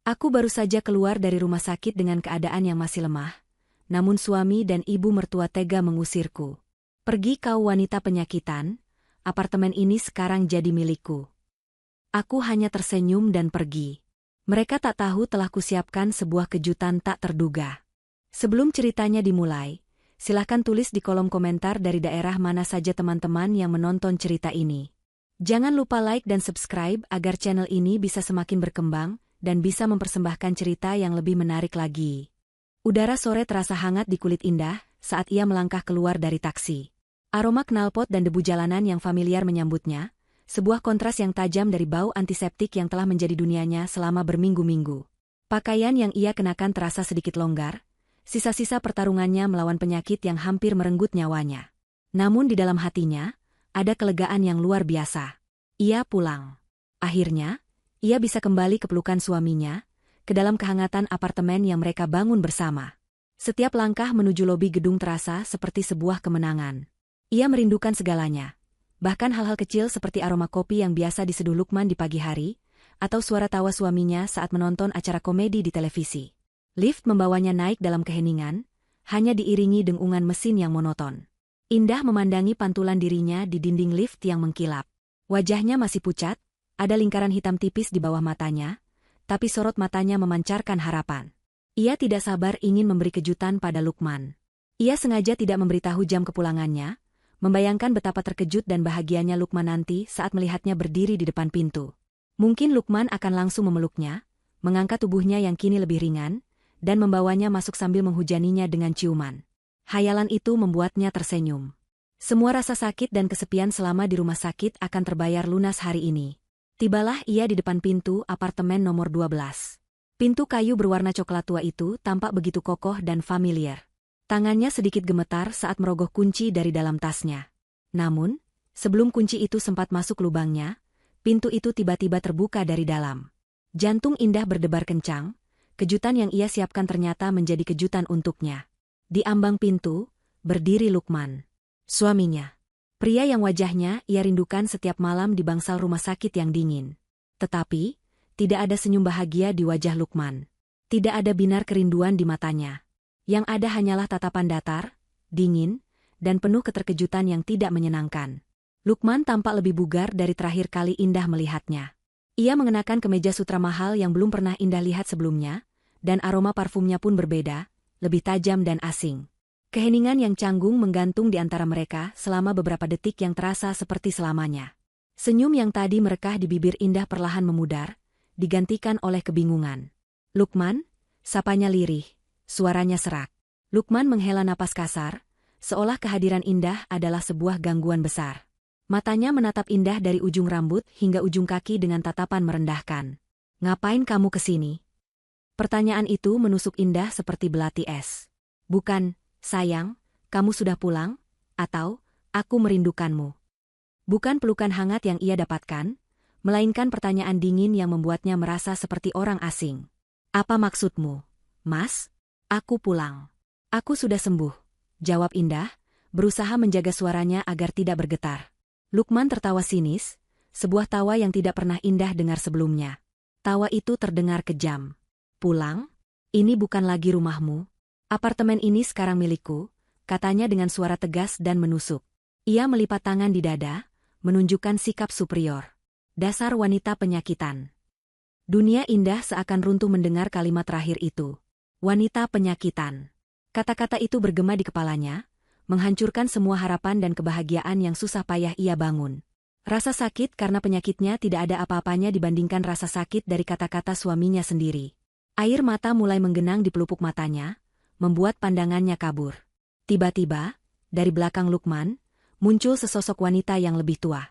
Aku baru saja keluar dari rumah sakit dengan keadaan yang masih lemah, namun suami dan ibu mertua tega mengusirku. Pergi kau wanita penyakitan, apartemen ini sekarang jadi milikku. Aku hanya tersenyum dan pergi. Mereka tak tahu telah kusiapkan sebuah kejutan tak terduga. Sebelum ceritanya dimulai, silakan tulis di kolom komentar dari daerah mana saja teman-teman yang menonton cerita ini. Jangan lupa like dan subscribe agar channel ini bisa semakin berkembang dan bisa mempersembahkan cerita yang lebih menarik lagi. Udara sore terasa hangat di kulit Indah saat ia melangkah keluar dari taksi. Aroma knalpot dan debu jalanan yang familiar menyambutnya, sebuah kontras yang tajam dari bau antiseptik yang telah menjadi dunianya selama berminggu-minggu. Pakaian yang ia kenakan terasa sedikit longgar, sisa-sisa pertarungannya melawan penyakit yang hampir merenggut nyawanya. Namun di dalam hatinya, ada kelegaan yang luar biasa. Ia pulang. Akhirnya, ia bisa kembali ke pelukan suaminya, ke dalam kehangatan apartemen yang mereka bangun bersama. Setiap langkah menuju lobi gedung terasa seperti sebuah kemenangan. Ia merindukan segalanya. Bahkan hal-hal kecil seperti aroma kopi yang biasa diseduh Lukman di pagi hari, atau suara tawa suaminya saat menonton acara komedi di televisi. Lift membawanya naik dalam keheningan, hanya diiringi dengungan mesin yang monoton. Indah memandangi pantulan dirinya di dinding lift yang mengkilap. Wajahnya masih pucat, ada lingkaran hitam tipis di bawah matanya, tapi sorot matanya memancarkan harapan. Ia tidak sabar ingin memberi kejutan pada Lukman. Ia sengaja tidak memberitahu jam kepulangannya, membayangkan betapa terkejut dan bahagianya Lukman nanti saat melihatnya berdiri di depan pintu. Mungkin Lukman akan langsung memeluknya, mengangkat tubuhnya yang kini lebih ringan, dan membawanya masuk sambil menghujaninya dengan ciuman. Hayalan itu membuatnya tersenyum. Semua rasa sakit dan kesepian selama di rumah sakit akan terbayar lunas hari ini. Tibalah ia di depan pintu apartemen nomor 12. Pintu kayu berwarna coklat tua itu tampak begitu kokoh dan familiar. Tangannya sedikit gemetar saat merogoh kunci dari dalam tasnya. Namun, sebelum kunci itu sempat masuk lubangnya, pintu itu tiba-tiba terbuka dari dalam. Jantung Indah berdebar kencang, kejutan yang ia siapkan ternyata menjadi kejutan untuknya. Di ambang pintu, berdiri Lukman. Suaminya. Pria yang wajahnya ia rindukan setiap malam di bangsal rumah sakit yang dingin. Tetapi, tidak ada senyum bahagia di wajah Lukman. Tidak ada binar kerinduan di matanya. Yang ada hanyalah tatapan datar, dingin, dan penuh keterkejutan yang tidak menyenangkan. Lukman tampak lebih bugar dari terakhir kali Indah melihatnya. Ia mengenakan kemeja sutra mahal yang belum pernah Indah lihat sebelumnya, dan aroma parfumnya pun berbeda, lebih tajam dan asing. Keheningan yang canggung menggantung di antara mereka selama beberapa detik yang terasa seperti selamanya. Senyum yang tadi merekah di bibir Indah perlahan memudar, digantikan oleh kebingungan. Lukman, sapanya lirih. Suaranya serak. Lukman menghela napas kasar, seolah kehadiran Indah adalah sebuah gangguan besar. Matanya menatap Indah dari ujung rambut hingga ujung kaki dengan tatapan merendahkan. Ngapain kamu kesini? Pertanyaan itu menusuk Indah seperti belati es. Bukan, sayang, kamu sudah pulang, atau, aku merindukanmu. Bukan pelukan hangat yang ia dapatkan, melainkan pertanyaan dingin yang membuatnya merasa seperti orang asing. Apa maksudmu, Mas? Aku pulang. Aku sudah sembuh, jawab Indah, berusaha menjaga suaranya agar tidak bergetar. Lukman tertawa sinis, sebuah tawa yang tidak pernah Indah dengar sebelumnya. Tawa itu terdengar kejam. Pulang? Ini bukan lagi rumahmu. Apartemen ini sekarang milikku, katanya dengan suara tegas dan menusuk. Ia melipat tangan di dada, menunjukkan sikap superior. Dasar wanita penyakitan. Dunia Indah seakan runtuh mendengar kalimat terakhir itu. Wanita penyakitan. Kata-kata itu bergema di kepalanya, menghancurkan semua harapan dan kebahagiaan yang susah payah ia bangun. Rasa sakit karena penyakitnya tidak ada apa-apanya dibandingkan rasa sakit dari kata-kata suaminya sendiri. Air mata mulai menggenang di pelupuk matanya, membuat pandangannya kabur. Tiba-tiba, dari belakang Lukman, muncul sesosok wanita yang lebih tua.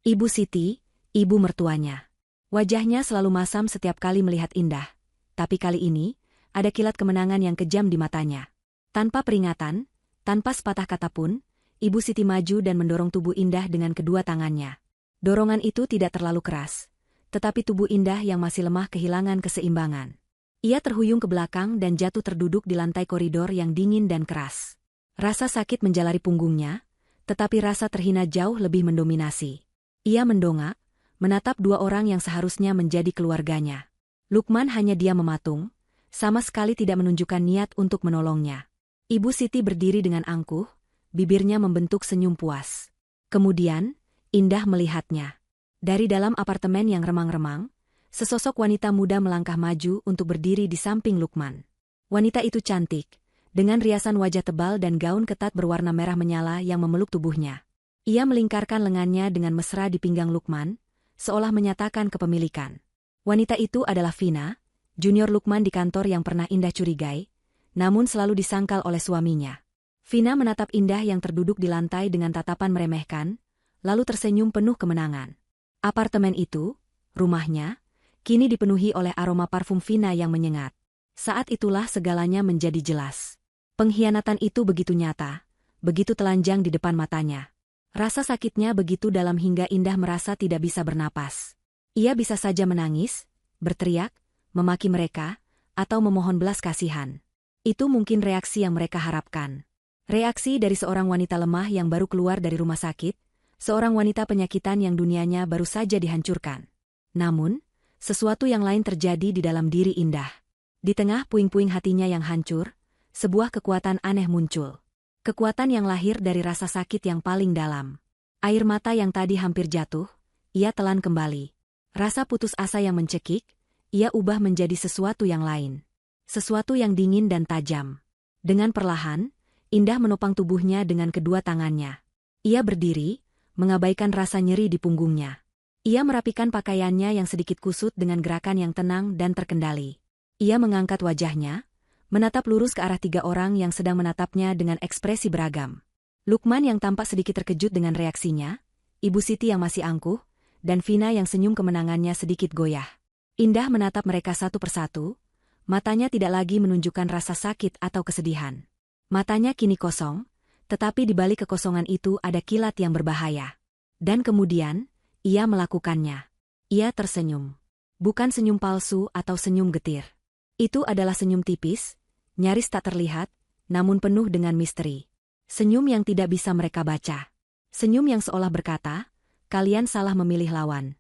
Ibu Siti, ibu mertuanya. Wajahnya selalu masam setiap kali melihat Indah, tapi kali ini, ada kilat kemenangan yang kejam di matanya. Tanpa peringatan, tanpa sepatah kata pun, Ibu Siti maju dan mendorong tubuh Indah dengan kedua tangannya. Dorongan itu tidak terlalu keras, tetapi tubuh Indah yang masih lemah kehilangan keseimbangan. Ia terhuyung ke belakang dan jatuh terduduk di lantai koridor yang dingin dan keras. Rasa sakit menjalari punggungnya, tetapi rasa terhina jauh lebih mendominasi. Ia mendongak, menatap dua orang yang seharusnya menjadi keluarganya. Lukman hanya diam mematung, sama sekali tidak menunjukkan niat untuk menolongnya. Ibu Siti berdiri dengan angkuh, bibirnya membentuk senyum puas. Kemudian, Indah melihatnya. Dari dalam apartemen yang remang-remang, sesosok wanita muda melangkah maju untuk berdiri di samping Lukman. Wanita itu cantik, dengan riasan wajah tebal dan gaun ketat berwarna merah menyala yang memeluk tubuhnya. Ia melingkarkan lengannya dengan mesra di pinggang Lukman, seolah menyatakan kepemilikan. Wanita itu adalah Vina, junior Lukman di kantor yang pernah Indah curigai, namun selalu disangkal oleh suaminya. Vina menatap Indah yang terduduk di lantai dengan tatapan meremehkan, lalu tersenyum penuh kemenangan. Apartemen itu, rumahnya, kini dipenuhi oleh aroma parfum Vina yang menyengat. Saat itulah segalanya menjadi jelas. Pengkhianatan itu begitu nyata, begitu telanjang di depan matanya. Rasa sakitnya begitu dalam hingga Indah merasa tidak bisa bernapas. Ia bisa saja menangis, berteriak, memaki mereka, atau memohon belas kasihan. Itu mungkin reaksi yang mereka harapkan. Reaksi dari seorang wanita lemah yang baru keluar dari rumah sakit, seorang wanita penyakitan yang dunianya baru saja dihancurkan. Namun, sesuatu yang lain terjadi di dalam diri Indah. Di tengah puing-puing hatinya yang hancur, sebuah kekuatan aneh muncul. Kekuatan yang lahir dari rasa sakit yang paling dalam. Air mata yang tadi hampir jatuh, ia telan kembali. Rasa putus asa yang mencekik, ia ubah menjadi sesuatu yang lain. Sesuatu yang dingin dan tajam. Dengan perlahan, Indah menopang tubuhnya dengan kedua tangannya. Ia berdiri, mengabaikan rasa nyeri di punggungnya. Ia merapikan pakaiannya yang sedikit kusut dengan gerakan yang tenang dan terkendali. Ia mengangkat wajahnya, menatap lurus ke arah 3 orang yang sedang menatapnya dengan ekspresi beragam. Lukman yang tampak sedikit terkejut dengan reaksinya, Ibu Siti yang masih angkuh, dan Vina yang senyum kemenangannya sedikit goyah. Indah menatap mereka satu persatu, matanya tidak lagi menunjukkan rasa sakit atau kesedihan. Matanya kini kosong, tetapi di balik kekosongan itu ada kilat yang berbahaya. Dan kemudian, ia melakukannya. Ia tersenyum. Bukan senyum palsu atau senyum getir. Itu adalah senyum tipis, nyaris tak terlihat, namun penuh dengan misteri. Senyum yang tidak bisa mereka baca. Senyum yang seolah berkata, kalian salah memilih lawan.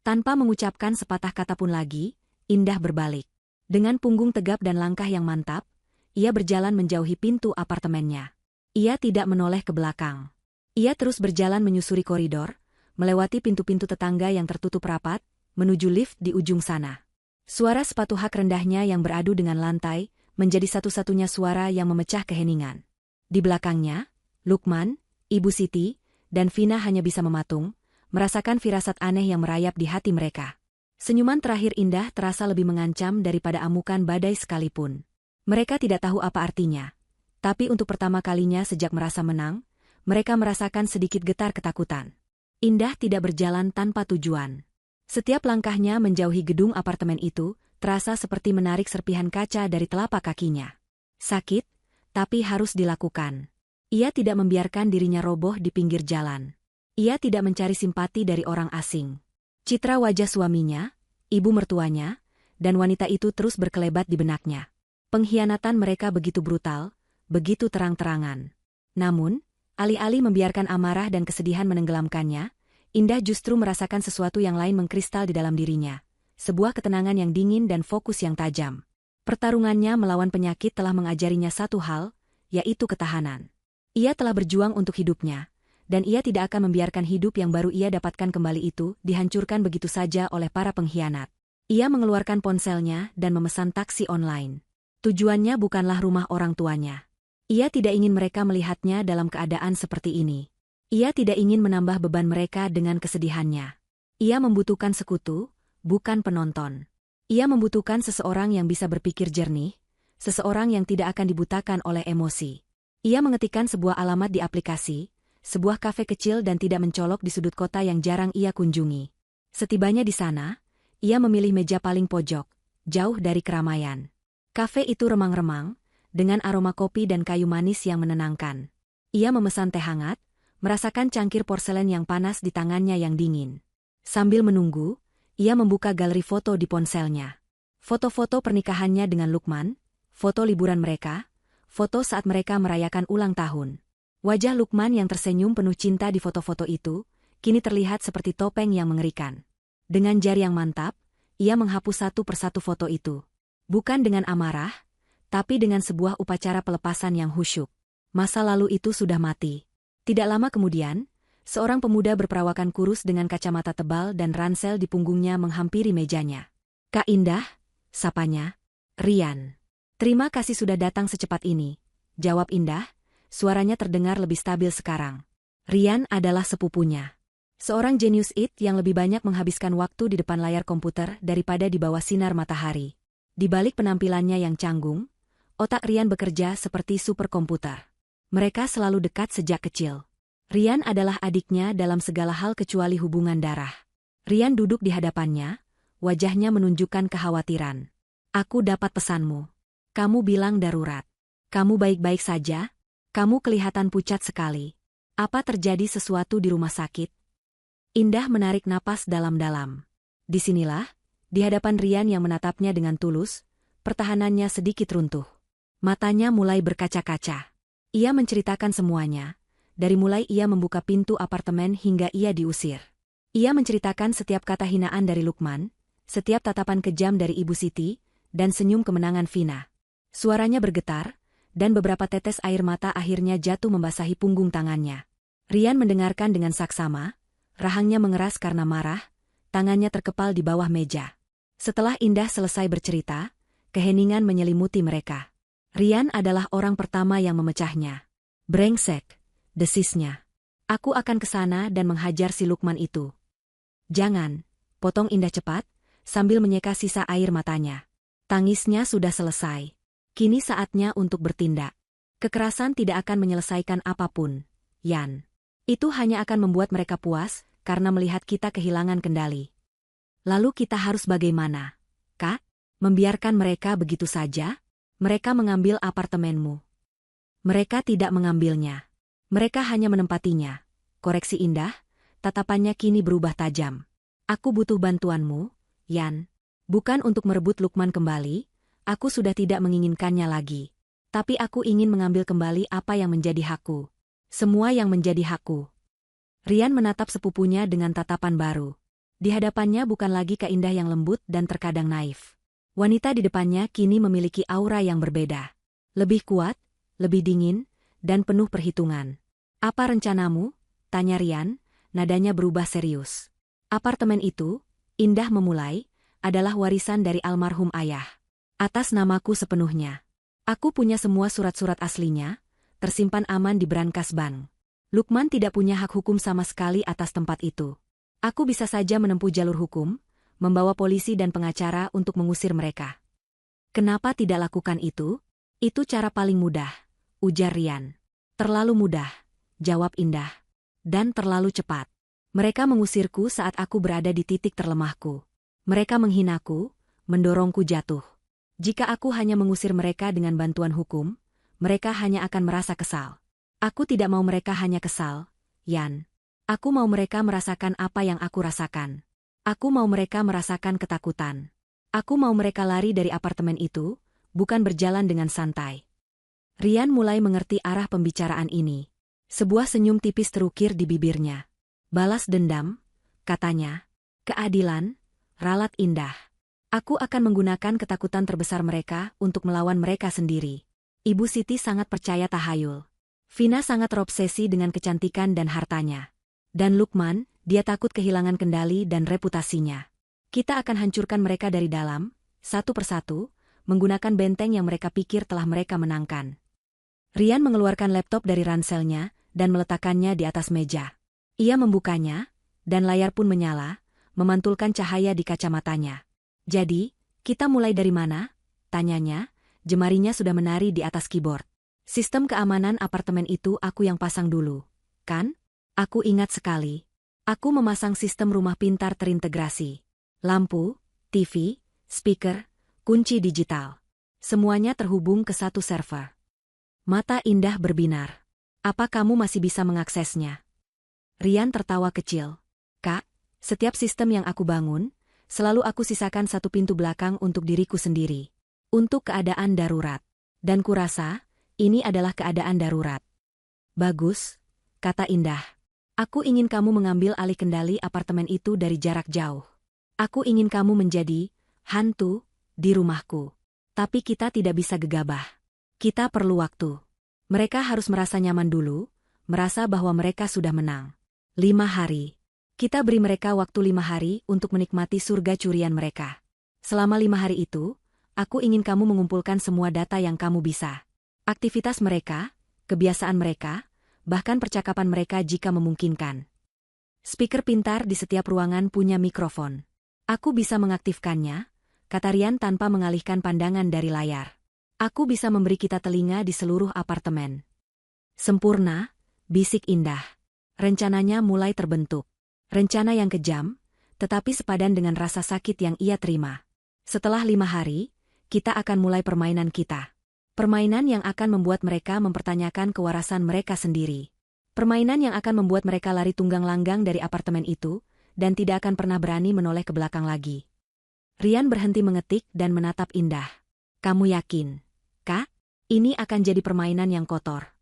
Tanpa mengucapkan sepatah kata pun lagi, Indah berbalik. Dengan punggung tegap dan langkah yang mantap, ia berjalan menjauhi pintu apartemennya. Ia tidak menoleh ke belakang. Ia terus berjalan menyusuri koridor, melewati pintu-pintu tetangga yang tertutup rapat, menuju lift di ujung sana. Suara sepatu hak rendahnya yang beradu dengan lantai, menjadi satu-satunya suara yang memecah keheningan. Di belakangnya, Lukman, Ibu Siti, dan Vina hanya bisa mematung, merasakan firasat aneh yang merayap di hati mereka. Senyuman terakhir Indah terasa lebih mengancam daripada amukan badai sekalipun. Mereka tidak tahu apa artinya. Tapi untuk pertama kalinya sejak merasa menang, mereka merasakan sedikit getar ketakutan. Indah tidak berjalan tanpa tujuan. Setiap langkahnya menjauhi gedung apartemen itu, terasa seperti menarik serpihan kaca dari telapak kakinya. Sakit, tapi harus dilakukan. Ia tidak membiarkan dirinya roboh di pinggir jalan. Ia tidak mencari simpati dari orang asing. Citra wajah suaminya, ibu mertuanya, dan wanita itu terus berkelebat di benaknya. Pengkhianatan mereka begitu brutal, begitu terang-terangan. Namun, alih-alih membiarkan amarah dan kesedihan menenggelamkannya, Indah justru merasakan sesuatu yang lain mengkristal di dalam dirinya. Sebuah ketenangan yang dingin dan fokus yang tajam. Pertarungannya melawan penyakit telah mengajarinya satu hal, yaitu ketahanan. Ia telah berjuang untuk hidupnya, dan ia tidak akan membiarkan hidup yang baru ia dapatkan kembali itu dihancurkan begitu saja oleh para pengkhianat. Ia mengeluarkan ponselnya dan memesan taksi online. Tujuannya bukanlah rumah orang tuanya. Ia tidak ingin mereka melihatnya dalam keadaan seperti ini. Ia tidak ingin menambah beban mereka dengan kesedihannya. Ia membutuhkan sekutu, bukan penonton. Ia membutuhkan seseorang yang bisa berpikir jernih, seseorang yang tidak akan dibutakan oleh emosi. Ia mengetikkan sebuah alamat di aplikasi, sebuah kafe kecil dan tidak mencolok di sudut kota yang jarang ia kunjungi. Setibanya di sana, ia memilih meja paling pojok, jauh dari keramaian. Kafe itu remang-remang, dengan aroma kopi dan kayu manis yang menenangkan. Ia memesan teh hangat, merasakan cangkir porselen yang panas di tangannya yang dingin. Sambil menunggu, ia membuka galeri foto di ponselnya. Foto-foto pernikahannya dengan Lukman, foto liburan mereka, foto saat mereka merayakan ulang tahun. Wajah Lukman yang tersenyum penuh cinta di foto-foto itu, kini terlihat seperti topeng yang mengerikan. Dengan jari yang mantap, ia menghapus satu persatu foto itu. Bukan dengan amarah, tapi dengan sebuah upacara pelepasan yang khusyuk. Masa lalu itu sudah mati. Tidak lama kemudian, seorang pemuda berperawakan kurus dengan kacamata tebal dan ransel di punggungnya menghampiri mejanya. "Kak Indah," sapanya. "Rian." "Terima kasih sudah datang secepat ini," jawab Indah, suaranya terdengar lebih stabil sekarang. Rian adalah sepupunya. Seorang jenius IT yang lebih banyak menghabiskan waktu di depan layar komputer daripada di bawah sinar matahari. Di balik penampilannya yang canggung, otak Rian bekerja seperti superkomputer. Mereka selalu dekat sejak kecil. Rian adalah adiknya dalam segala hal kecuali hubungan darah. Rian duduk di hadapannya, wajahnya menunjukkan kekhawatiran. "Aku dapat pesanmu. Kamu bilang darurat. Kamu baik-baik saja? Kamu kelihatan pucat sekali. Apa terjadi sesuatu di rumah sakit?" Indah menarik napas dalam-dalam. Disinilah, di hadapan Rian yang menatapnya dengan tulus, pertahanannya sedikit runtuh. Matanya mulai berkaca-kaca. Ia menceritakan semuanya. Dari mulai ia membuka pintu apartemen hingga ia diusir. Ia menceritakan setiap kata hinaan dari Lukman, setiap tatapan kejam dari Ibu Siti, dan senyum kemenangan Vina. Suaranya bergetar, dan beberapa tetes air mata akhirnya jatuh membasahi punggung tangannya. Rian mendengarkan dengan saksama, rahangnya mengeras karena marah, tangannya terkepal di bawah meja. Setelah Indah selesai bercerita, keheningan menyelimuti mereka. Rian adalah orang pertama yang memecahnya. "Brengsek," desisnya. "Aku akan ke sana dan menghajar si Lukman itu." "Jangan," potong Indah cepat, sambil menyeka sisa air matanya. Tangisnya sudah selesai. Kini saatnya untuk bertindak. Kekerasan tidak akan menyelesaikan apapun, Yan. Itu hanya akan membuat mereka puas, karena melihat kita kehilangan kendali. Lalu kita harus bagaimana, Kak? Membiarkan mereka begitu saja? Mereka mengambil apartemenmu. Mereka tidak mengambilnya. Mereka hanya menempatinya. Koreksi Indah, tatapannya kini berubah tajam. Aku butuh bantuanmu, Yan. Bukan untuk merebut Lukman kembali, aku sudah tidak menginginkannya lagi. Tapi aku ingin mengambil kembali apa yang menjadi hakku. Semua yang menjadi hakku. Rian menatap sepupunya dengan tatapan baru. Di hadapannya bukan lagi Kak Indah yang lembut dan terkadang naif. Wanita di depannya kini memiliki aura yang berbeda. Lebih kuat, lebih dingin, dan penuh perhitungan. "Apa rencanamu?" tanya Rian, nadanya berubah serius. "Apartemen itu," Indah memulai, "adalah warisan dari almarhum ayah. Atas namaku sepenuhnya. Aku punya semua surat-surat aslinya, tersimpan aman di brankas bank. Lukman tidak punya hak hukum sama sekali atas tempat itu. Aku bisa saja menempuh jalur hukum, membawa polisi dan pengacara untuk mengusir mereka." "Kenapa tidak lakukan itu? Itu cara paling mudah," ujar Rian. "Terlalu mudah," jawab Indah. "Dan terlalu cepat. Mereka mengusirku saat aku berada di titik terlemahku. Mereka menghinaku, mendorongku jatuh. Jika aku hanya mengusir mereka dengan bantuan hukum, mereka hanya akan merasa kesal. Aku tidak mau mereka hanya kesal, Yan. Aku mau mereka merasakan apa yang aku rasakan. Aku mau mereka merasakan ketakutan. Aku mau mereka lari dari apartemen itu, bukan berjalan dengan santai." Rian mulai mengerti arah pembicaraan ini. Sebuah senyum tipis terukir di bibirnya. "Balas dendam," katanya. "Keadilan," ralat Indah. "Aku akan menggunakan ketakutan terbesar mereka untuk melawan mereka sendiri." Ibu Siti sangat percaya tahayul. Vina sangat terobsesi dengan kecantikan dan hartanya. Dan Lukman, dia takut kehilangan kendali dan reputasinya. Kita akan hancurkan mereka dari dalam, satu persatu, menggunakan benteng yang mereka pikir telah mereka menangkan. Rian mengeluarkan laptop dari ranselnya dan meletakkannya di atas meja. Ia membukanya, dan layar pun menyala, memantulkan cahaya di kacamatanya. "Jadi, kita mulai dari mana?" tanyanya, jemarinya sudah menari di atas keyboard. "Sistem keamanan apartemen itu aku yang pasang dulu, kan? Aku ingat sekali. Aku memasang sistem rumah pintar terintegrasi. Lampu, TV, speaker, kunci digital. Semuanya terhubung ke satu server." Mata Indah berbinar. "Apa kamu masih bisa mengaksesnya?" Rian tertawa kecil. "Kak, setiap sistem yang aku bangun, selalu aku sisakan satu pintu belakang untuk diriku sendiri. Untuk keadaan darurat. Dan kurasa, ini adalah keadaan darurat." "Bagus," kata Indah. "Aku ingin kamu mengambil alih kendali apartemen itu dari jarak jauh. Aku ingin kamu menjadi hantu di rumahku. Tapi kita tidak bisa gegabah. Kita perlu waktu. Mereka harus merasa nyaman dulu, merasa bahwa mereka sudah menang. 5 hari. Kita beri mereka waktu 5 hari untuk menikmati surga curian mereka. Selama 5 hari itu, aku ingin kamu mengumpulkan semua data yang kamu bisa. Aktivitas mereka, kebiasaan mereka, bahkan percakapan mereka jika memungkinkan. Speaker pintar di setiap ruangan punya mikrofon. Aku bisa mengaktifkannya, kata Rian tanpa mengalihkan pandangan dari layar. Aku bisa memberi kita telinga di seluruh apartemen. Sempurna, bisik Indah. Rencananya mulai terbentuk. Rencana yang kejam, tetapi sepadan dengan rasa sakit yang ia terima. Setelah 5 hari, kita akan mulai permainan kita. Permainan yang akan membuat mereka mempertanyakan kewarasan mereka sendiri. Permainan yang akan membuat mereka lari tunggang langgang dari apartemen itu, dan tidak akan pernah berani menoleh ke belakang lagi. Rian berhenti mengetik dan menatap Indah. Kamu yakin, Kak? Ini akan jadi permainan yang kotor.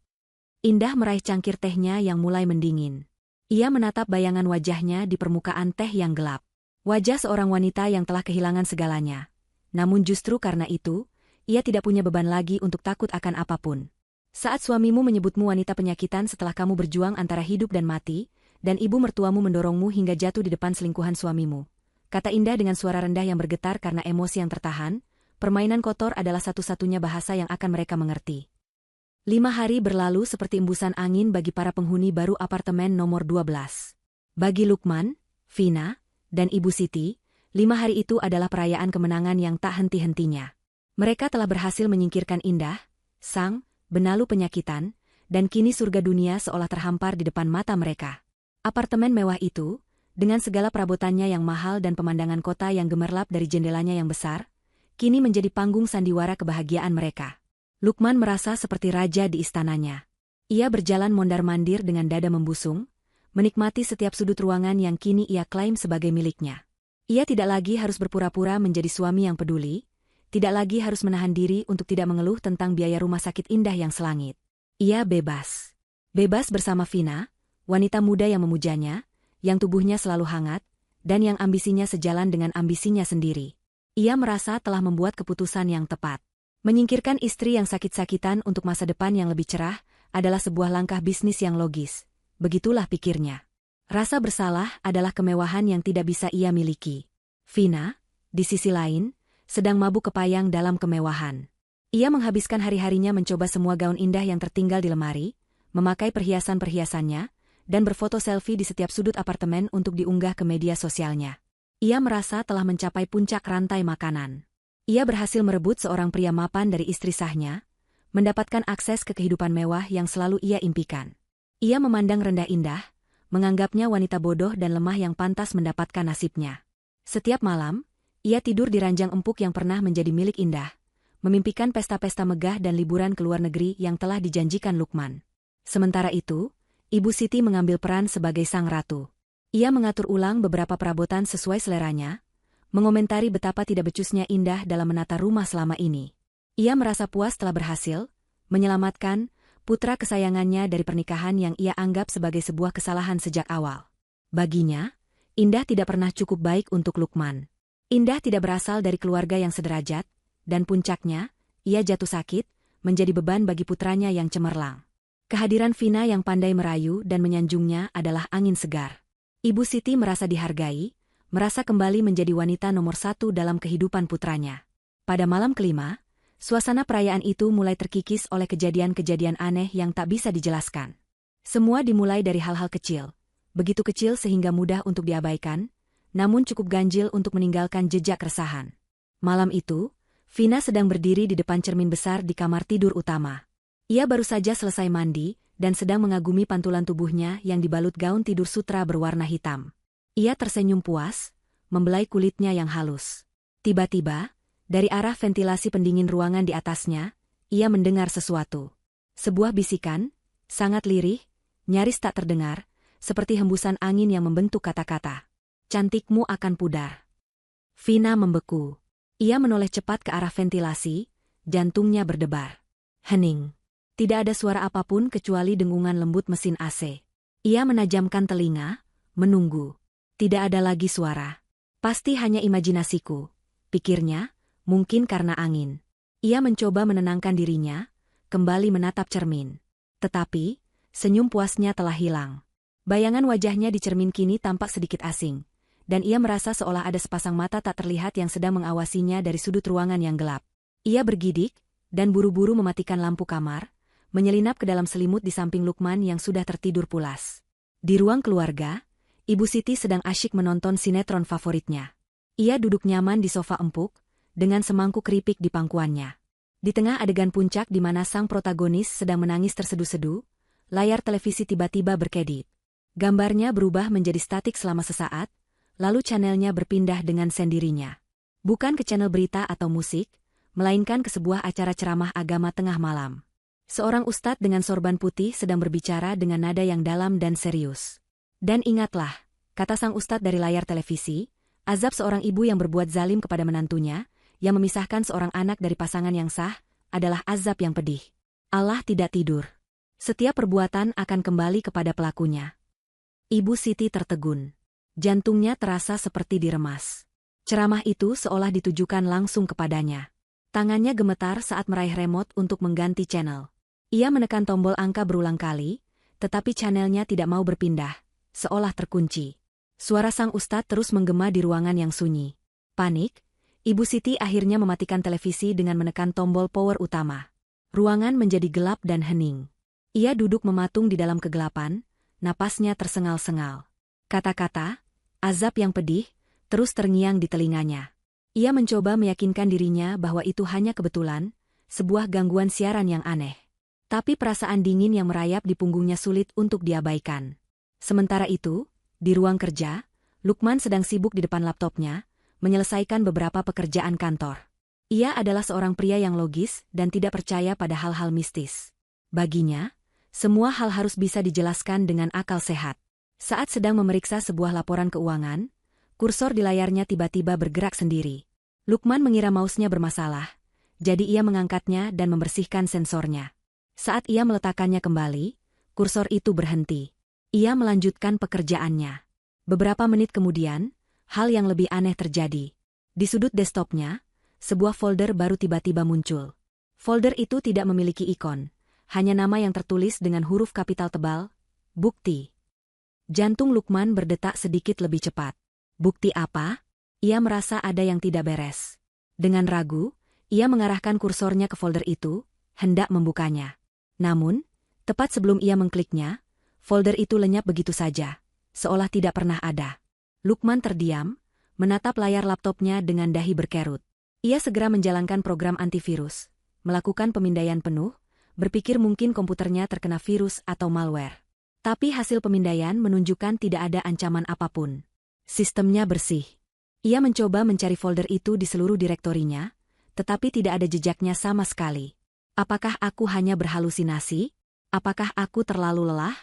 Indah meraih cangkir tehnya yang mulai mendingin. Ia menatap bayangan wajahnya di permukaan teh yang gelap. Wajah seorang wanita yang telah kehilangan segalanya. Namun justru karena itu, ia tidak punya beban lagi untuk takut akan apapun. Saat suamimu menyebutmu wanita penyakitan setelah kamu berjuang antara hidup dan mati, dan ibu mertuamu mendorongmu hingga jatuh di depan selingkuhan suamimu, kata Indah dengan suara rendah yang bergetar karena emosi yang tertahan, permainan kotor adalah satu-satunya bahasa yang akan mereka mengerti. 5 hari berlalu seperti embusan angin bagi para penghuni baru apartemen nomor 12. Bagi Lukman, Vina, dan Ibu Siti, 5 hari itu adalah perayaan kemenangan yang tak henti-hentinya. Mereka telah berhasil menyingkirkan Indah, sang benalu penyakitan, dan kini surga dunia seolah terhampar di depan mata mereka. Apartemen mewah itu, dengan segala perabotannya yang mahal dan pemandangan kota yang gemerlap dari jendelanya yang besar, kini menjadi panggung sandiwara kebahagiaan mereka. Lukman merasa seperti raja di istananya. Ia berjalan mondar-mandir dengan dada membusung, menikmati setiap sudut ruangan yang kini ia klaim sebagai miliknya. Ia tidak lagi harus berpura-pura menjadi suami yang peduli, tidak lagi harus menahan diri untuk tidak mengeluh tentang biaya rumah sakit Indah yang selangit. Ia bebas. Bebas bersama Vina, wanita muda yang memujanya, yang tubuhnya selalu hangat, dan yang ambisinya sejalan dengan ambisinya sendiri. Ia merasa telah membuat keputusan yang tepat. Menyingkirkan istri yang sakit-sakitan untuk masa depan yang lebih cerah adalah sebuah langkah bisnis yang logis. Begitulah pikirnya. Rasa bersalah adalah kemewahan yang tidak bisa ia miliki. Vina, di sisi lain, sedang mabuk kepayang dalam kemewahan. Ia menghabiskan hari-harinya mencoba semua gaun indah yang tertinggal di lemari, memakai perhiasan-perhiasannya, dan berfoto selfie di setiap sudut apartemen untuk diunggah ke media sosialnya. Ia merasa telah mencapai puncak rantai makanan. Ia berhasil merebut seorang pria mapan dari istri sahnya, mendapatkan akses ke kehidupan mewah yang selalu ia impikan. Ia memandang rendah Indah, menganggapnya wanita bodoh dan lemah yang pantas mendapatkan nasibnya. Setiap malam, ia tidur di ranjang empuk yang pernah menjadi milik Indah, memimpikan pesta-pesta megah dan liburan ke luar negeri yang telah dijanjikan Lukman. Sementara itu, Ibu Siti mengambil peran sebagai sang ratu. Ia mengatur ulang beberapa perabotan sesuai seleranya, mengomentari betapa tidak becusnya Indah dalam menata rumah selama ini. Ia merasa puas telah berhasil menyelamatkan putra kesayangannya dari pernikahan yang ia anggap sebagai sebuah kesalahan sejak awal. Baginya, Indah tidak pernah cukup baik untuk Lukman. Indah tidak berasal dari keluarga yang sederajat, dan puncaknya, ia jatuh sakit, menjadi beban bagi putranya yang cemerlang. Kehadiran Vina yang pandai merayu dan menyanjungnya adalah angin segar. Ibu Siti merasa dihargai, merasa kembali menjadi wanita nomor 1 dalam kehidupan putranya. Pada malam kelima, suasana perayaan itu mulai terkikis oleh kejadian-kejadian aneh yang tak bisa dijelaskan. Semua dimulai dari hal-hal kecil, begitu kecil sehingga mudah untuk diabaikan, namun cukup ganjil untuk meninggalkan jejak keresahan. Malam itu, Vina sedang berdiri di depan cermin besar di kamar tidur utama. Ia baru saja selesai mandi dan sedang mengagumi pantulan tubuhnya yang dibalut gaun tidur sutra berwarna hitam. Ia tersenyum puas, membelai kulitnya yang halus. Tiba-tiba, dari arah ventilasi pendingin ruangan di atasnya, ia mendengar sesuatu. Sebuah bisikan, sangat lirih, nyaris tak terdengar, seperti hembusan angin yang membentuk kata-kata. Cantikmu akan pudar. Vina membeku. Ia menoleh cepat ke arah ventilasi, jantungnya berdebar. Hening. Tidak ada suara apapun kecuali dengungan lembut mesin AC. Ia menajamkan telinga, menunggu. Tidak ada lagi suara. Pasti hanya imajinasiku, pikirnya, mungkin karena angin. Ia mencoba menenangkan dirinya, kembali menatap cermin. Tetapi, senyum puasnya telah hilang. Bayangan wajahnya di cermin kini tampak sedikit asing, dan ia merasa seolah ada sepasang mata tak terlihat yang sedang mengawasinya dari sudut ruangan yang gelap. Ia bergidik, dan buru-buru mematikan lampu kamar, menyelinap ke dalam selimut di samping Lukman yang sudah tertidur pulas. Di ruang keluarga, Ibu Siti sedang asyik menonton sinetron favoritnya. Ia duduk nyaman di sofa empuk, dengan semangkuk keripik di pangkuannya. Di tengah adegan puncak di mana sang protagonis sedang menangis terseduh-seduh, layar televisi tiba-tiba berkedip. Gambarnya berubah menjadi statik selama sesaat, lalu channelnya berpindah dengan sendirinya. Bukan ke channel berita atau musik, melainkan ke sebuah acara ceramah agama tengah malam. Seorang ustadz dengan sorban putih sedang berbicara dengan nada yang dalam dan serius. Dan ingatlah, kata sang ustadz dari layar televisi, azab seorang ibu yang berbuat zalim kepada menantunya, yang memisahkan seorang anak dari pasangan yang sah, adalah azab yang pedih. Allah tidak tidur. Setiap perbuatan akan kembali kepada pelakunya. Ibu Siti tertegun. Jantungnya terasa seperti diremas. Ceramah itu seolah ditujukan langsung kepadanya. Tangannya gemetar saat meraih remote untuk mengganti channel. Ia menekan tombol angka berulang kali, tetapi channelnya tidak mau berpindah, seolah terkunci. Suara sang ustadz terus menggema di ruangan yang sunyi. Panik, Ibu Siti akhirnya mematikan televisi dengan menekan tombol power utama. Ruangan menjadi gelap dan hening. Ia duduk mematung di dalam kegelapan, napasnya tersengal-sengal. Kata-kata, azab yang pedih, terus terngiang di telinganya. Ia mencoba meyakinkan dirinya bahwa itu hanya kebetulan, sebuah gangguan siaran yang aneh. Tapi perasaan dingin yang merayap di punggungnya sulit untuk diabaikan. Sementara itu, di ruang kerja, Lukman sedang sibuk di depan laptopnya, menyelesaikan beberapa pekerjaan kantor. Ia adalah seorang pria yang logis dan tidak percaya pada hal-hal mistis. Baginya, semua hal harus bisa dijelaskan dengan akal sehat. Saat sedang memeriksa sebuah laporan keuangan, kursor di layarnya tiba-tiba bergerak sendiri. Lukman mengira mouse-nya bermasalah, jadi ia mengangkatnya dan membersihkan sensornya. Saat ia meletakkannya kembali, kursor itu berhenti. Ia melanjutkan pekerjaannya. Beberapa menit kemudian, hal yang lebih aneh terjadi. Di sudut desktopnya, sebuah folder baru tiba-tiba muncul. Folder itu tidak memiliki ikon, hanya nama yang tertulis dengan huruf kapital tebal, bukti. Jantung Lukman berdetak sedikit lebih cepat. Bukti apa? Ia merasa ada yang tidak beres. Dengan ragu, ia mengarahkan kursornya ke folder itu, hendak membukanya. Namun, tepat sebelum ia mengkliknya, folder itu lenyap begitu saja, seolah tidak pernah ada. Lukman terdiam, menatap layar laptopnya dengan dahi berkerut. Ia segera menjalankan program antivirus, melakukan pemindaian penuh, berpikir mungkin komputernya terkena virus atau malware. Tapi hasil pemindaian menunjukkan tidak ada ancaman apapun. Sistemnya bersih. Ia mencoba mencari folder itu di seluruh direktorinya, tetapi tidak ada jejaknya sama sekali. Apakah aku hanya berhalusinasi? Apakah aku terlalu lelah?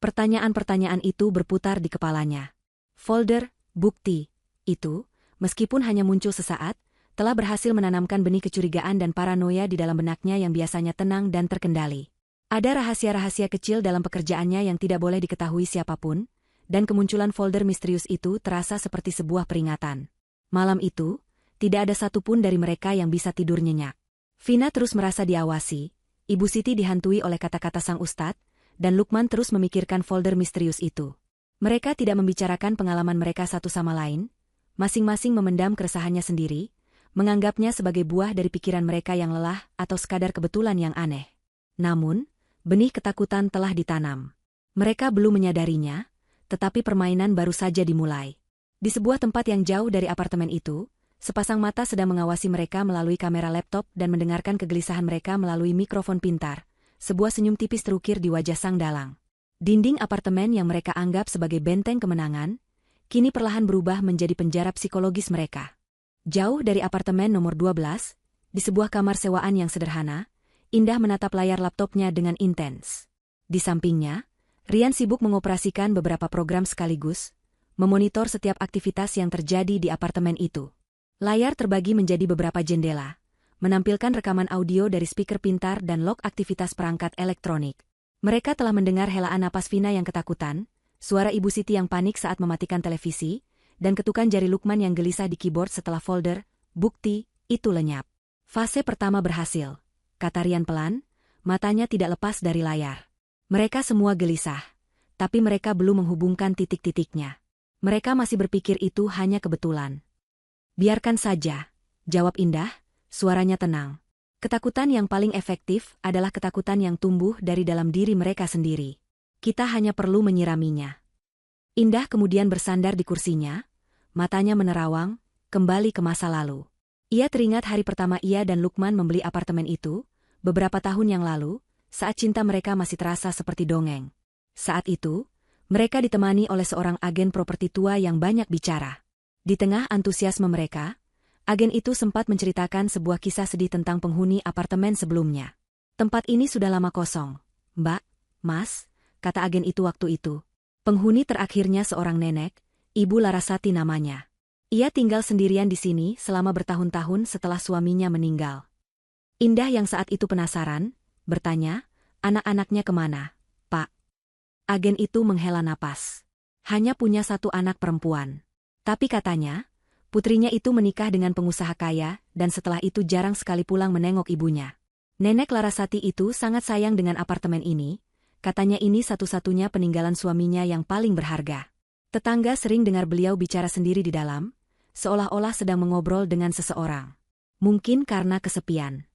Pertanyaan-pertanyaan itu berputar di kepalanya. Folder, bukti, itu, meskipun hanya muncul sesaat, telah berhasil menanamkan benih kecurigaan dan paranoia di dalam benaknya yang biasanya tenang dan terkendali. Ada rahasia-rahasia kecil dalam pekerjaannya yang tidak boleh diketahui siapapun, dan kemunculan folder misterius itu terasa seperti sebuah peringatan. Malam itu, tidak ada satupun dari mereka yang bisa tidur nyenyak. Vina terus merasa diawasi, Ibu Siti dihantui oleh kata-kata sang ustadz, dan Lukman terus memikirkan folder misterius itu. Mereka tidak membicarakan pengalaman mereka satu sama lain, masing-masing memendam keresahannya sendiri, menganggapnya sebagai buah dari pikiran mereka yang lelah atau sekadar kebetulan yang aneh. Namun, benih ketakutan telah ditanam. Mereka belum menyadarinya, tetapi permainan baru saja dimulai. Di sebuah tempat yang jauh dari apartemen itu, sepasang mata sedang mengawasi mereka melalui kamera laptop dan mendengarkan kegelisahan mereka melalui mikrofon pintar. Sebuah senyum tipis terukir di wajah sang dalang. Dinding apartemen yang mereka anggap sebagai benteng kemenangan, kini perlahan berubah menjadi penjara psikologis mereka. Jauh dari apartemen nomor 12, di sebuah kamar sewaan yang sederhana, Indah menatap layar laptopnya dengan intens. Di sampingnya, Rian sibuk mengoperasikan beberapa program sekaligus, memonitor setiap aktivitas yang terjadi di apartemen itu. Layar terbagi menjadi beberapa jendela, menampilkan rekaman audio dari speaker pintar dan log aktivitas perangkat elektronik. Mereka telah mendengar helaan napas Vina yang ketakutan, suara Ibu Siti yang panik saat mematikan televisi, dan ketukan jari Lukman yang gelisah di keyboard setelah folder, bukti, itu lenyap. Fase pertama berhasil, kata Rian pelan, matanya tidak lepas dari layar. Mereka semua gelisah, tapi mereka belum menghubungkan titik-titiknya. Mereka masih berpikir itu hanya kebetulan. Biarkan saja, jawab Indah, suaranya tenang. Ketakutan yang paling efektif adalah ketakutan yang tumbuh dari dalam diri mereka sendiri. Kita hanya perlu menyiraminya. Indah kemudian bersandar di kursinya, matanya menerawang, kembali ke masa lalu. Ia teringat hari pertama ia dan Lukman membeli apartemen itu, beberapa tahun yang lalu, saat cinta mereka masih terasa seperti dongeng. Saat itu, mereka ditemani oleh seorang agen properti tua yang banyak bicara. Di tengah antusiasme mereka, agen itu sempat menceritakan sebuah kisah sedih tentang penghuni apartemen sebelumnya. Tempat ini sudah lama kosong, Mbak, Mas, kata agen itu waktu itu. Penghuni terakhirnya seorang nenek, Ibu Larasati namanya. Ia tinggal sendirian di sini selama bertahun-tahun setelah suaminya meninggal. Indah yang saat itu penasaran, bertanya, anak-anaknya kemana, Pak? Agen itu menghela napas. Hanya punya satu anak perempuan. Tapi katanya, putrinya itu menikah dengan pengusaha kaya dan setelah itu jarang sekali pulang menengok ibunya. Nenek Larasati itu sangat sayang dengan apartemen ini. Katanya ini satu-satunya peninggalan suaminya yang paling berharga. Tetangga sering dengar beliau bicara sendiri di dalam, seolah-olah sedang mengobrol dengan seseorang. Mungkin karena kesepian.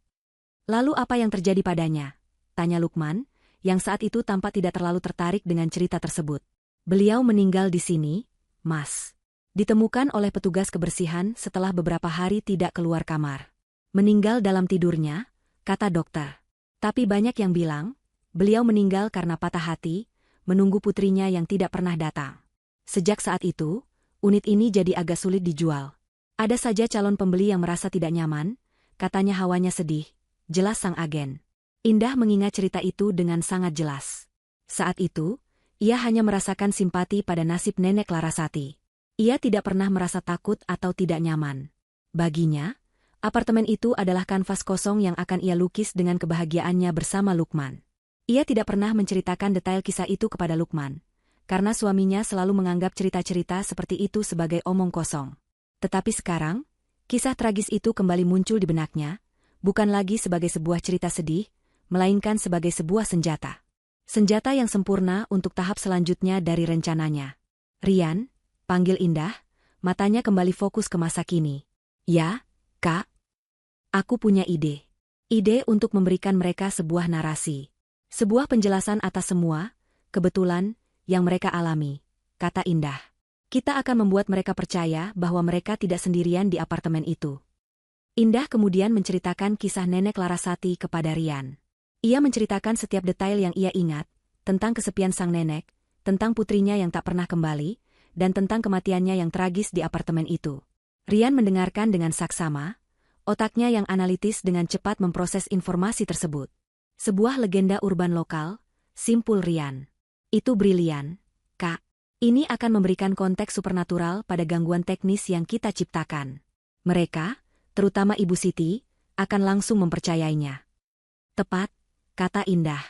Lalu apa yang terjadi padanya? Tanya Lukman, yang saat itu tampak tidak terlalu tertarik dengan cerita tersebut. Beliau meninggal di sini, Mas. Ditemukan oleh petugas kebersihan setelah beberapa hari tidak keluar kamar. Meninggal dalam tidurnya, kata dokter. Tapi banyak yang bilang, beliau meninggal karena patah hati, menunggu putrinya yang tidak pernah datang. Sejak saat itu, unit ini jadi agak sulit dijual. Ada saja calon pembeli yang merasa tidak nyaman, katanya hawanya sedih, jelas sang agen. Indah mengingat cerita itu dengan sangat jelas. Saat itu, ia hanya merasakan simpati pada nasib nenek Larasati. Ia tidak pernah merasa takut atau tidak nyaman. Baginya, apartemen itu adalah kanvas kosong yang akan ia lukis dengan kebahagiaannya bersama Lukman. Ia tidak pernah menceritakan detail kisah itu kepada Lukman, karena suaminya selalu menganggap cerita-cerita seperti itu sebagai omong kosong. Tetapi sekarang, kisah tragis itu kembali muncul di benaknya, bukan lagi sebagai sebuah cerita sedih, melainkan sebagai sebuah senjata. Senjata yang sempurna untuk tahap selanjutnya dari rencananya. Rian, panggil Indah, matanya kembali fokus ke masa kini. Ya, Kak. Aku punya ide. Ide untuk memberikan mereka sebuah narasi. Sebuah penjelasan atas semua, kebetulan, yang mereka alami, kata Indah. Kita akan membuat mereka percaya bahwa mereka tidak sendirian di apartemen itu. Indah kemudian menceritakan kisah nenek Larasati kepada Rian. Ia menceritakan setiap detail yang ia ingat, tentang kesepian sang nenek, tentang putrinya yang tak pernah kembali, dan tentang kematiannya yang tragis di apartemen itu. Rian mendengarkan dengan saksama, otaknya yang analitis dengan cepat memproses informasi tersebut. Sebuah legenda urban lokal, simpul Rian. Itu brilian, Kak. Ini akan memberikan konteks supernatural pada gangguan teknis yang kita ciptakan. Mereka, terutama Ibu Siti, akan langsung mempercayainya. Tepat, kata Indah.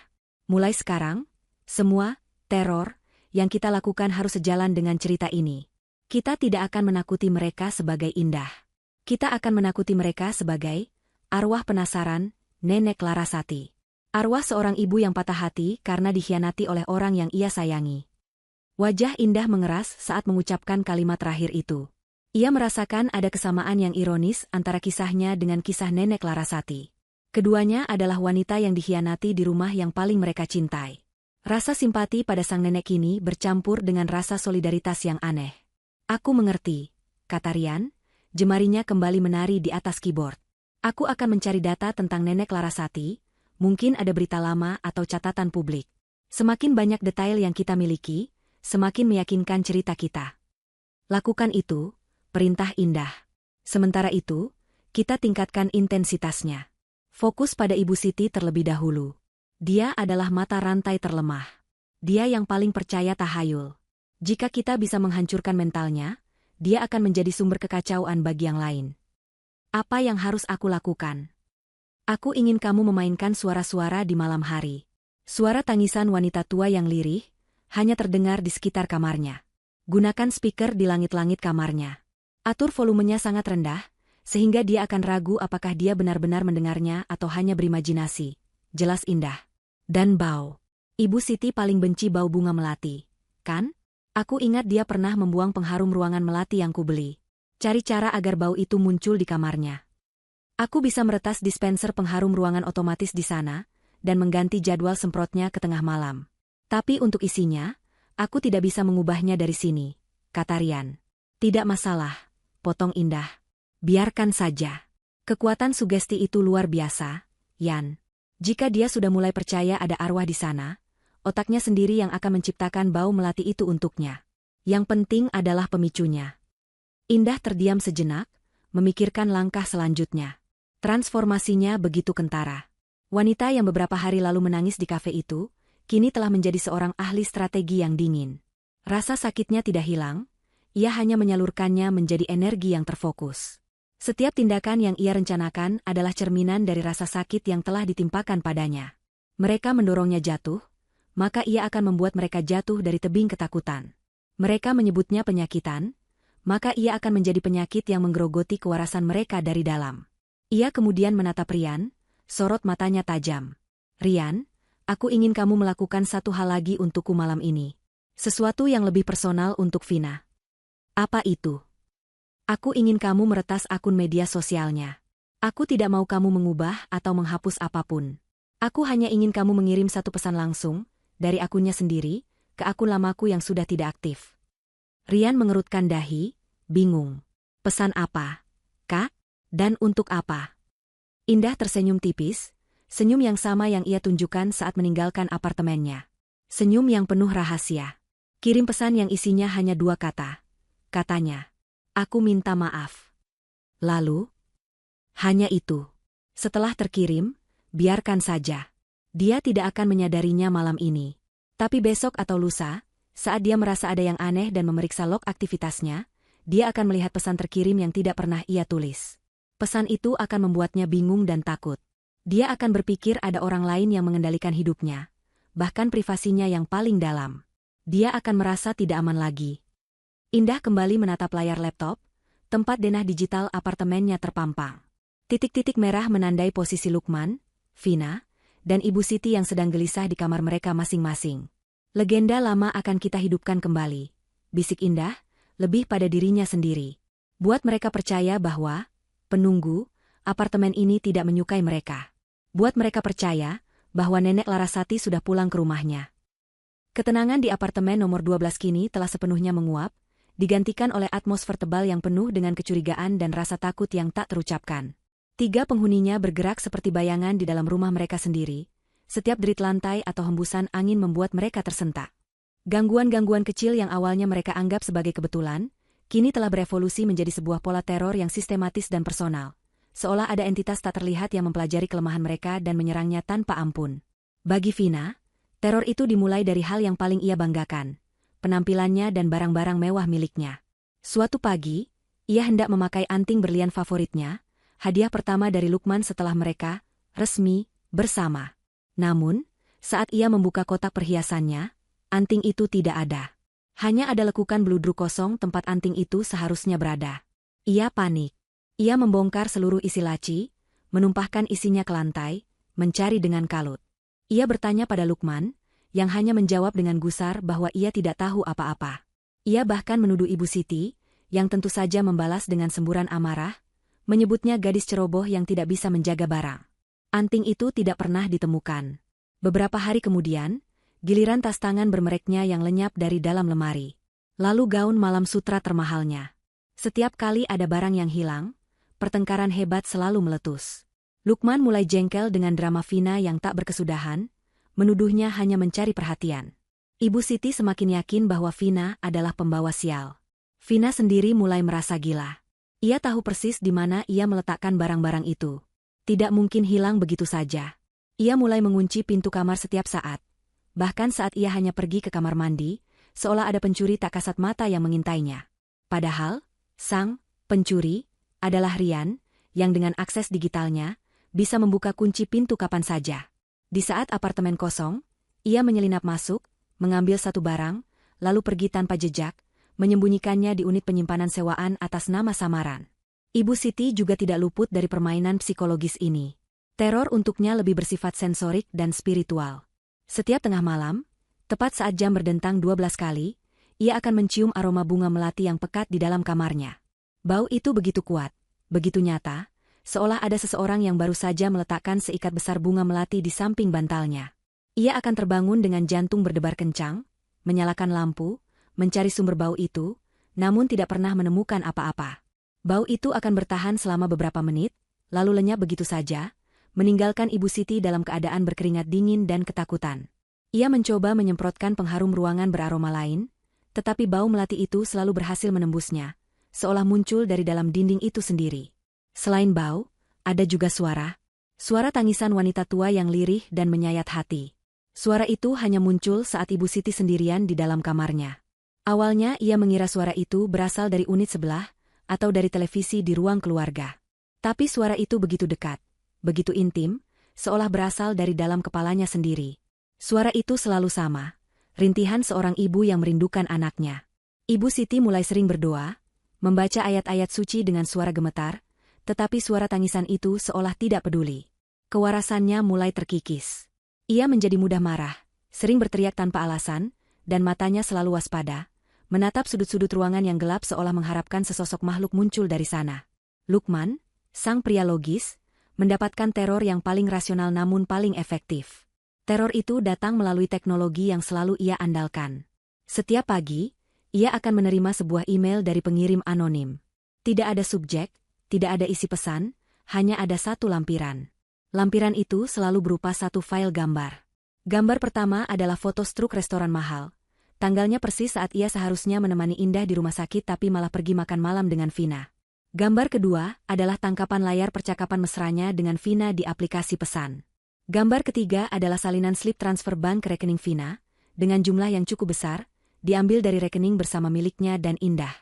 Mulai sekarang, semua teror yang kita lakukan harus sejalan dengan cerita ini. Kita tidak akan menakuti mereka sebagai Indah. Kita akan menakuti mereka sebagai arwah penasaran, nenek Larasati. Arwah seorang ibu yang patah hati karena dikhianati oleh orang yang ia sayangi. Wajah Indah mengeras saat mengucapkan kalimat terakhir itu. Ia merasakan ada kesamaan yang ironis antara kisahnya dengan kisah nenek Larasati. Keduanya adalah wanita yang dikhianati di rumah yang paling mereka cintai. Rasa simpati pada sang nenek ini bercampur dengan rasa solidaritas yang aneh. Aku mengerti, kata Rian, jemarinya kembali menari di atas keyboard. Aku akan mencari data tentang nenek Larasati. Mungkin ada berita lama atau catatan publik. Semakin banyak detail yang kita miliki, semakin meyakinkan cerita kita. Lakukan itu, perintah Indah. Sementara itu, kita tingkatkan intensitasnya. Fokus pada Ibu Siti terlebih dahulu. Dia adalah mata rantai terlemah. Dia yang paling percaya tahayul. Jika kita bisa menghancurkan mentalnya, dia akan menjadi sumber kekacauan bagi yang lain. Apa yang harus aku lakukan? Aku ingin kamu memainkan suara-suara di malam hari. Suara tangisan wanita tua yang lirih, hanya terdengar di sekitar kamarnya. Gunakan speaker di langit-langit kamarnya. Atur volumenya sangat rendah, sehingga dia akan ragu apakah dia benar-benar mendengarnya atau hanya berimajinasi. Jelas indah. Dan bau. Ibu Siti paling benci bau bunga melati, kan? Aku ingat dia pernah membuang pengharum ruangan melati yang kubeli. Cari cara agar bau itu muncul di kamarnya. Aku bisa meretas dispenser pengharum ruangan otomatis di sana, dan mengganti jadwal semprotnya ke tengah malam. Tapi untuk isinya, aku tidak bisa mengubahnya dari sini, kata Rian. Tidak masalah, potong Indah. Biarkan saja. Kekuatan sugesti itu luar biasa, Yan. Jika dia sudah mulai percaya ada arwah di sana, otaknya sendiri yang akan menciptakan bau melati itu untuknya. Yang penting adalah pemicunya. Indah terdiam sejenak, memikirkan langkah selanjutnya. Transformasinya begitu kentara. Wanita yang beberapa hari lalu menangis di kafe itu, kini telah menjadi seorang ahli strategi yang dingin. Rasa sakitnya tidak hilang, ia hanya menyalurkannya menjadi energi yang terfokus. Setiap tindakan yang ia rencanakan adalah cerminan dari rasa sakit yang telah ditimpakan padanya. Mereka mendorongnya jatuh, maka ia akan membuat mereka jatuh dari tebing ketakutan. Mereka menyebutnya penyakitan, maka ia akan menjadi penyakit yang menggerogoti kewarasan mereka dari dalam. Ia kemudian menatap Rian, sorot matanya tajam. Rian, aku ingin kamu melakukan satu hal lagi untukku malam ini. Sesuatu yang lebih personal untuk Vina. Apa itu? Aku ingin kamu meretas akun media sosialnya. Aku tidak mau kamu mengubah atau menghapus apapun. Aku hanya ingin kamu mengirim satu pesan langsung, dari akunnya sendiri, ke akun lamaku yang sudah tidak aktif. Rian mengerutkan dahi, bingung. Pesan apa? Kak? Dan untuk apa? Indah tersenyum tipis, senyum yang sama yang ia tunjukkan saat meninggalkan apartemennya. Senyum yang penuh rahasia. Kirim pesan yang isinya hanya 2 kata. Katanya, aku minta maaf. Lalu? Hanya itu. Setelah terkirim, biarkan saja. Dia tidak akan menyadarinya malam ini. Tapi besok atau lusa, saat dia merasa ada yang aneh dan memeriksa log aktivitasnya, dia akan melihat pesan terkirim yang tidak pernah ia tulis. Pesan itu akan membuatnya bingung dan takut. Dia akan berpikir ada orang lain yang mengendalikan hidupnya, bahkan privasinya yang paling dalam. Dia akan merasa tidak aman lagi. Indah kembali menatap layar laptop, tempat denah digital apartemennya terpampang. Titik-titik merah menandai posisi Lukman, Vina, dan Ibu Siti yang sedang gelisah di kamar mereka masing-masing. Legenda lama akan kita hidupkan kembali, bisik Indah, lebih pada dirinya sendiri. Buat mereka percaya bahwa penunggu apartemen ini tidak menyukai mereka. Buat mereka percaya bahwa Nenek Larasati sudah pulang ke rumahnya. Ketenangan di apartemen nomor 12 kini telah sepenuhnya menguap, digantikan oleh atmosfer tebal yang penuh dengan kecurigaan dan rasa takut yang tak terucapkan. 3 penghuninya bergerak seperti bayangan di dalam rumah mereka sendiri. Setiap derit lantai atau hembusan angin membuat mereka tersentak. Gangguan-gangguan kecil yang awalnya mereka anggap sebagai kebetulan, kini telah berevolusi menjadi sebuah pola teror yang sistematis dan personal. Seolah ada entitas tak terlihat yang mempelajari kelemahan mereka dan menyerangnya tanpa ampun. Bagi Vina, teror itu dimulai dari hal yang paling ia banggakan, penampilannya dan barang-barang mewah miliknya. Suatu pagi, ia hendak memakai anting berlian favoritnya, hadiah pertama dari Lukman setelah mereka resmi bersama. Namun, saat ia membuka kotak perhiasannya, anting itu tidak ada. Hanya ada lekukan beludru kosong tempat anting itu seharusnya berada. Ia panik. Ia membongkar seluruh isi laci, menumpahkan isinya ke lantai, mencari dengan kalut. Ia bertanya pada Lukman, yang hanya menjawab dengan gusar bahwa ia tidak tahu apa-apa. Ia bahkan menuduh Ibu Siti, yang tentu saja membalas dengan semburan amarah, menyebutnya gadis ceroboh yang tidak bisa menjaga barang. Anting itu tidak pernah ditemukan. Beberapa hari kemudian, giliran tas tangan bermereknya yang lenyap dari dalam lemari. Lalu gaun malam sutra termahalnya. Setiap kali ada barang yang hilang, pertengkaran hebat selalu meletus. Lukman mulai jengkel dengan drama Vina yang tak berkesudahan, menuduhnya hanya mencari perhatian. Ibu Siti semakin yakin bahwa Vina adalah pembawa sial. Vina sendiri mulai merasa gila. Ia tahu persis di mana ia meletakkan barang-barang itu. Tidak mungkin hilang begitu saja. Ia mulai mengunci pintu kamar setiap saat. Bahkan saat ia hanya pergi ke kamar mandi, seolah ada pencuri tak kasat mata yang mengintainya. Padahal, sang pencuri adalah Rian, yang dengan akses digitalnya, bisa membuka kunci pintu kapan saja. Di saat apartemen kosong, ia menyelinap masuk, mengambil satu barang, lalu pergi tanpa jejak, menyembunyikannya di unit penyimpanan sewaan atas nama samaran. Ibu Siti juga tidak luput dari permainan psikologis ini. Teror untuknya lebih bersifat sensorik dan spiritual. Setiap tengah malam, tepat saat jam berdentang 12 kali, ia akan mencium aroma bunga melati yang pekat di dalam kamarnya. Bau itu begitu kuat, begitu nyata, seolah ada seseorang yang baru saja meletakkan seikat besar bunga melati di samping bantalnya. Ia akan terbangun dengan jantung berdebar kencang, menyalakan lampu, mencari sumber bau itu, namun tidak pernah menemukan apa-apa. Bau itu akan bertahan selama beberapa menit, lalu lenyap begitu saja, meninggalkan Ibu Siti dalam keadaan berkeringat dingin dan ketakutan. Ia mencoba menyemprotkan pengharum ruangan beraroma lain, tetapi bau melati itu selalu berhasil menembusnya, seolah muncul dari dalam dinding itu sendiri. Selain bau, ada juga suara. Suara tangisan wanita tua yang lirih dan menyayat hati. Suara itu hanya muncul saat Ibu Siti sendirian di dalam kamarnya. Awalnya ia mengira suara itu berasal dari unit sebelah, atau dari televisi di ruang keluarga. Tapi suara itu begitu dekat, begitu intim, seolah berasal dari dalam kepalanya sendiri. Suara itu selalu sama, rintihan seorang ibu yang merindukan anaknya. Ibu Siti mulai sering berdoa, membaca ayat-ayat suci dengan suara gemetar, tetapi suara tangisan itu seolah tidak peduli. Kewarasannya mulai terkikis. Ia menjadi mudah marah, sering berteriak tanpa alasan, dan matanya selalu waspada, menatap sudut-sudut ruangan yang gelap seolah mengharapkan sesosok makhluk muncul dari sana. Lukman, sang pria logis, mendapatkan teror yang paling rasional namun paling efektif. Teror itu datang melalui teknologi yang selalu ia andalkan. Setiap pagi, ia akan menerima sebuah email dari pengirim anonim. Tidak ada subjek, tidak ada isi pesan, hanya ada satu lampiran. Lampiran itu selalu berupa satu file gambar. Gambar pertama adalah foto struk restoran mahal. Tanggalnya persis saat ia seharusnya menemani Indah di rumah sakit tapi malah pergi makan malam dengan Vina. Gambar kedua adalah tangkapan layar percakapan mesranya dengan Vina di aplikasi pesan. Gambar ketiga adalah salinan slip transfer bank ke rekening Vina, dengan jumlah yang cukup besar, diambil dari rekening bersama miliknya dan Indah.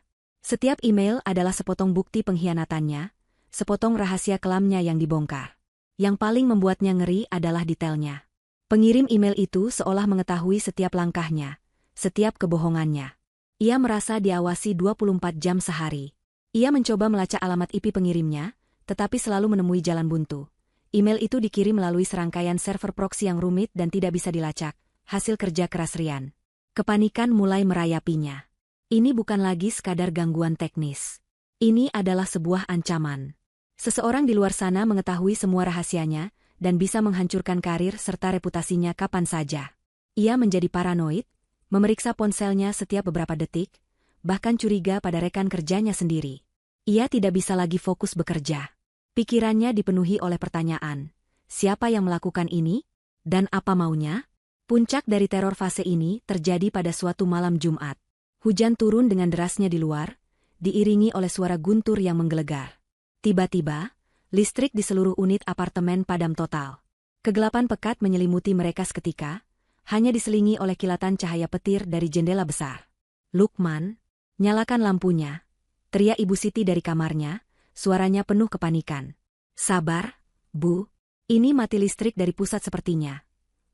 Setiap email adalah sepotong bukti pengkhianatannya, sepotong rahasia kelamnya yang dibongkar. Yang paling membuatnya ngeri adalah detailnya. Pengirim email itu seolah mengetahui setiap langkahnya, setiap kebohongannya. Ia merasa diawasi 24 jam sehari. Ia mencoba melacak alamat IP pengirimnya, tetapi selalu menemui jalan buntu. Email itu dikirim melalui serangkaian server proxy yang rumit dan tidak bisa dilacak, hasil kerja keras Rian. Kepanikan mulai merayapinya. Ini bukan lagi sekadar gangguan teknis. Ini adalah sebuah ancaman. Seseorang di luar sana mengetahui semua rahasianya, dan bisa menghancurkan karir serta reputasinya kapan saja. Ia menjadi paranoid, memeriksa ponselnya setiap beberapa detik, bahkan curiga pada rekan kerjanya sendiri. Ia tidak bisa lagi fokus bekerja. Pikirannya dipenuhi oleh pertanyaan, siapa yang melakukan ini? Dan apa maunya? Puncak dari teror fase ini terjadi pada suatu malam Jumat. Hujan turun dengan derasnya di luar, diiringi oleh suara guntur yang menggelegar. Tiba-tiba, listrik di seluruh unit apartemen padam total. Kegelapan pekat menyelimuti mereka seketika, hanya diselingi oleh kilatan cahaya petir dari jendela besar. Lukman, nyalakan lampunya, teriak Ibu Siti dari kamarnya, suaranya penuh kepanikan. Sabar, Bu, ini mati listrik dari pusat sepertinya.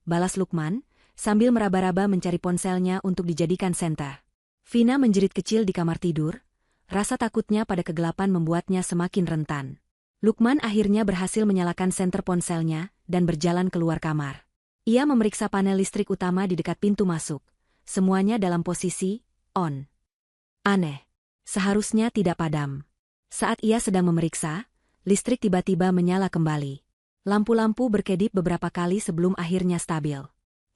Balas Lukman, sambil meraba-raba mencari ponselnya untuk dijadikan senter. Vina menjerit kecil di kamar tidur, rasa takutnya pada kegelapan membuatnya semakin rentan. Lukman akhirnya berhasil menyalakan senter ponselnya dan berjalan keluar kamar. Ia memeriksa panel listrik utama di dekat pintu masuk, semuanya dalam posisi on. Aneh. Seharusnya tidak padam. Saat ia sedang memeriksa, listrik tiba-tiba menyala kembali. Lampu-lampu berkedip beberapa kali sebelum akhirnya stabil.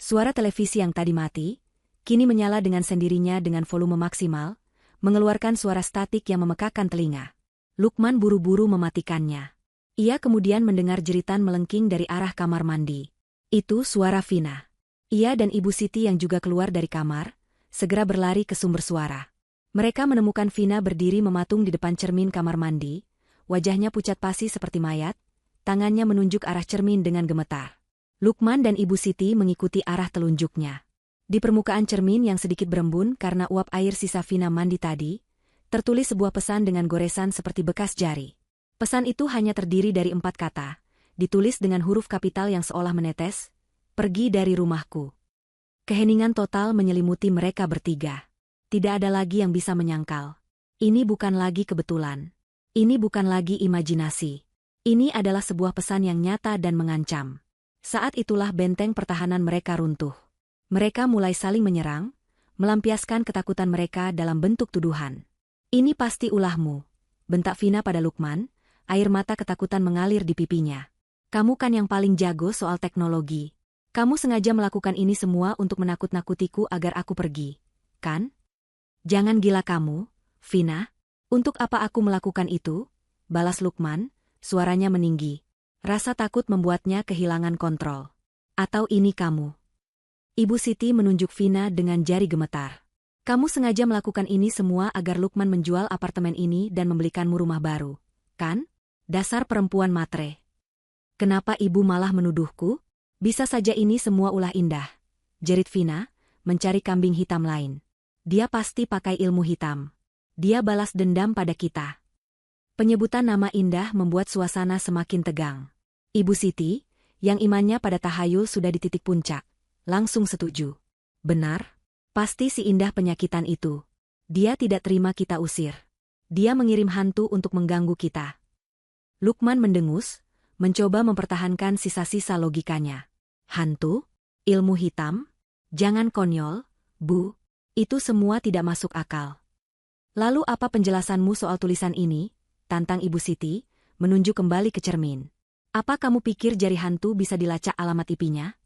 Suara televisi yang tadi mati, kini menyala dengan sendirinya dengan volume maksimal, mengeluarkan suara statik yang memekakkan telinga. Lukman buru-buru mematikannya. Ia kemudian mendengar jeritan melengking dari arah kamar mandi. Itu suara Vina. Ia dan Ibu Siti yang juga keluar dari kamar, segera berlari ke sumber suara. Mereka menemukan Vina berdiri mematung di depan cermin kamar mandi, wajahnya pucat pasi seperti mayat, tangannya menunjuk arah cermin dengan gemetar. Lukman dan Ibu Siti mengikuti arah telunjuknya. Di permukaan cermin yang sedikit berembun karena uap air sisa Vina mandi tadi, tertulis sebuah pesan dengan goresan seperti bekas jari. Pesan itu hanya terdiri dari 4 kata, ditulis dengan huruf kapital yang seolah menetes, "Pergi dari rumahku." Keheningan total menyelimuti mereka bertiga. Tidak ada lagi yang bisa menyangkal. Ini bukan lagi kebetulan. Ini bukan lagi imajinasi. Ini adalah sebuah pesan yang nyata dan mengancam. Saat itulah benteng pertahanan mereka runtuh. Mereka mulai saling menyerang, melampiaskan ketakutan mereka dalam bentuk tuduhan. Ini pasti ulahmu, bentak Vina pada Lukman, air mata ketakutan mengalir di pipinya. Kamu kan yang paling jago soal teknologi. Kamu sengaja melakukan ini semua untuk menakut-nakutiku agar aku pergi, kan? Jangan gila kamu, Vina. Untuk apa aku melakukan itu? Balas Lukman, suaranya meninggi. Rasa takut membuatnya kehilangan kontrol. Atau ini kamu? Ibu Siti menunjuk Vina dengan jari gemetar. Kamu sengaja melakukan ini semua agar Lukman menjual apartemen ini dan membelikanmu rumah baru, kan? Dasar perempuan matre. Kenapa ibu malah menuduhku? Bisa saja ini semua ulah Indah, jerit Vina, mencari kambing hitam lain. Dia pasti pakai ilmu hitam. Dia balas dendam pada kita. Penyebutan nama Indah membuat suasana semakin tegang. Ibu Siti, yang imannya pada tahayul sudah di titik puncak, langsung setuju. Benar, pasti si Indah penyakitan itu. Dia tidak terima kita usir. Dia mengirim hantu untuk mengganggu kita. Lukman mendengus, mencoba mempertahankan sisa-sisa logikanya. Hantu? Ilmu hitam? Jangan konyol, Bu. Itu semua tidak masuk akal. Lalu apa penjelasanmu soal tulisan ini? Tantang Ibu Siti, menunjuk kembali ke cermin. Apa kamu pikir jari hantu bisa dilacak alamat IP-nya?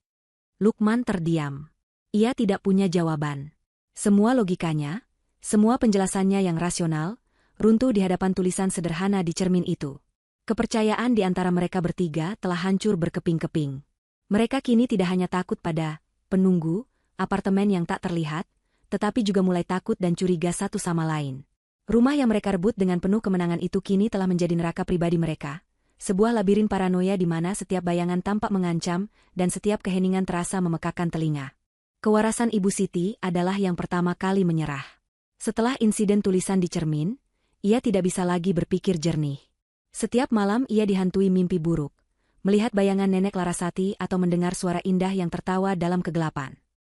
Lukman terdiam. Ia tidak punya jawaban. Semua logikanya, semua penjelasannya yang rasional, runtuh di hadapan tulisan sederhana di cermin itu. Kepercayaan di antara mereka bertiga telah hancur berkeping-keping. Mereka kini tidak hanya takut pada penunggu apartemen yang tak terlihat, tetapi juga mulai takut dan curiga satu sama lain. Rumah yang mereka rebut dengan penuh kemenangan itu kini telah menjadi neraka pribadi mereka, sebuah labirin paranoia di mana setiap bayangan tampak mengancam dan setiap keheningan terasa memekakkan telinga. Kewarasan Ibu Siti adalah yang pertama kali menyerah. Setelah insiden tulisan di cermin, ia tidak bisa lagi berpikir jernih. Setiap malam ia dihantui mimpi buruk, melihat bayangan Nenek Larasati atau mendengar suara Indah yang tertawa dalam kegelapan.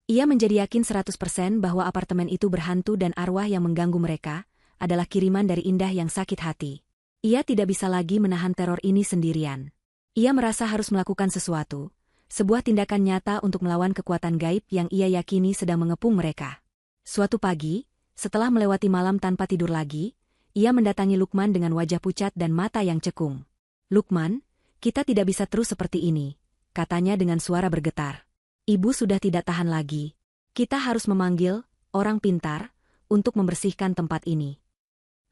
Ia menjadi yakin 100% bahwa apartemen itu berhantu dan arwah yang mengganggu mereka adalah kiriman dari Indah yang sakit hati. Ia tidak bisa lagi menahan teror ini sendirian. Ia merasa harus melakukan sesuatu, sebuah tindakan nyata untuk melawan kekuatan gaib yang ia yakini sedang mengepung mereka. Suatu pagi, setelah melewati malam tanpa tidur lagi, ia mendatangi Lukman dengan wajah pucat dan mata yang cekung. Lukman, kita tidak bisa terus seperti ini, katanya dengan suara bergetar. Ibu sudah tidak tahan lagi. Kita harus memanggil orang pintar untuk membersihkan tempat ini.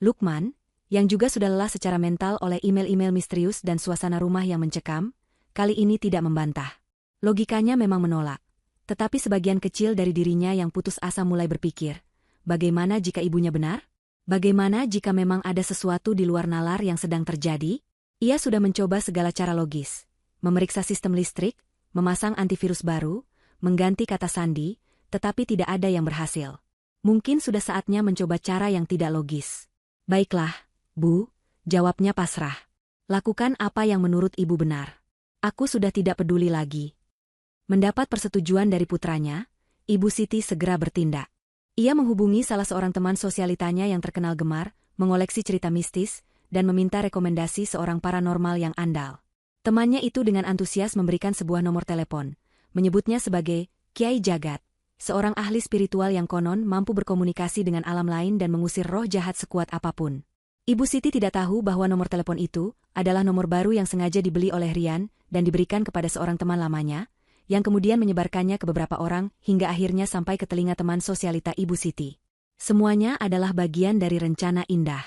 Lukman, yang juga sudah lelah secara mental oleh email-email misterius dan suasana rumah yang mencekam, kali ini tidak membantah. Logikanya memang menolak, tetapi sebagian kecil dari dirinya yang putus asa mulai berpikir, bagaimana jika ibunya benar? Bagaimana jika memang ada sesuatu di luar nalar yang sedang terjadi? Ia sudah mencoba segala cara logis, memeriksa sistem listrik, memasang antivirus baru, mengganti kata sandi, tetapi tidak ada yang berhasil. Mungkin sudah saatnya mencoba cara yang tidak logis. Baiklah, Bu, jawabnya pasrah. Lakukan apa yang menurut Ibu benar. Aku sudah tidak peduli lagi. Mendapat persetujuan dari putranya, Ibu Siti segera bertindak. Ia menghubungi salah seorang teman sosialitanya yang terkenal gemar, mengoleksi cerita mistis, dan meminta rekomendasi seorang paranormal yang andal. Temannya itu dengan antusias memberikan sebuah nomor telepon, menyebutnya sebagai Kiai Jagat, seorang ahli spiritual yang konon mampu berkomunikasi dengan alam lain dan mengusir roh jahat sekuat apapun. Ibu Siti tidak tahu bahwa nomor telepon itu adalah nomor baru yang sengaja dibeli oleh Rian dan diberikan kepada seorang teman lamanya, yang kemudian menyebarkannya ke beberapa orang hingga akhirnya sampai ke telinga teman sosialita Ibu Siti. Semuanya adalah bagian dari rencana Indah.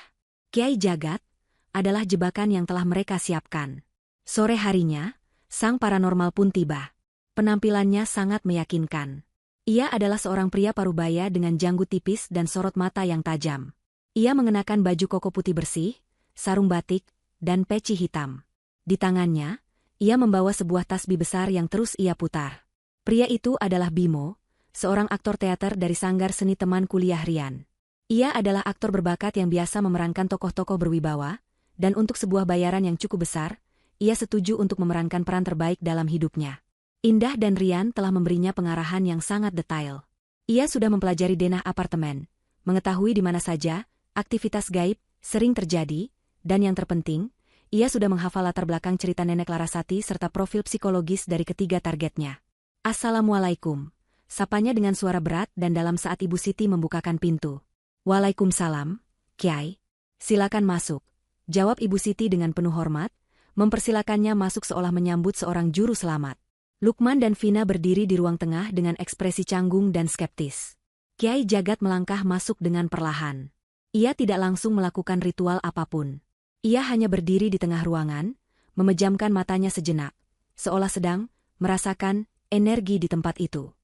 Kiai Jagat adalah jebakan yang telah mereka siapkan. Sore harinya, sang paranormal pun tiba. Penampilannya sangat meyakinkan. Ia adalah seorang pria parubaya dengan janggut tipis dan sorot mata yang tajam. Ia mengenakan baju koko putih bersih, sarung batik, dan peci hitam. Di tangannya, ia membawa sebuah tasbih besar yang terus ia putar. Pria itu adalah Bimo, seorang aktor teater dari Sanggar Seni Teman Kuliah Rian. Ia adalah aktor berbakat yang biasa memerankan tokoh-tokoh berwibawa, dan untuk sebuah bayaran yang cukup besar, ia setuju untuk memerankan peran terbaik dalam hidupnya. Indah dan Rian telah memberinya pengarahan yang sangat detail. Ia sudah mempelajari denah apartemen, mengetahui di mana saja aktivitas gaib sering terjadi, dan yang terpenting, ia sudah menghafal latar belakang cerita Nenek Larasati serta profil psikologis dari ketiga targetnya. "Assalamualaikum," sapanya dengan suara berat dan dalam saat Ibu Siti membukakan pintu. "Waalaikumsalam, Kiai. Silakan masuk," jawab Ibu Siti dengan penuh hormat, mempersilakannya masuk seolah menyambut seorang juru selamat. Lukman dan Vina berdiri di ruang tengah dengan ekspresi canggung dan skeptis. Kiai Jagat melangkah masuk dengan perlahan. Ia tidak langsung melakukan ritual apapun. Ia hanya berdiri di tengah ruangan, memejamkan matanya sejenak, seolah sedang merasakan energi di tempat itu.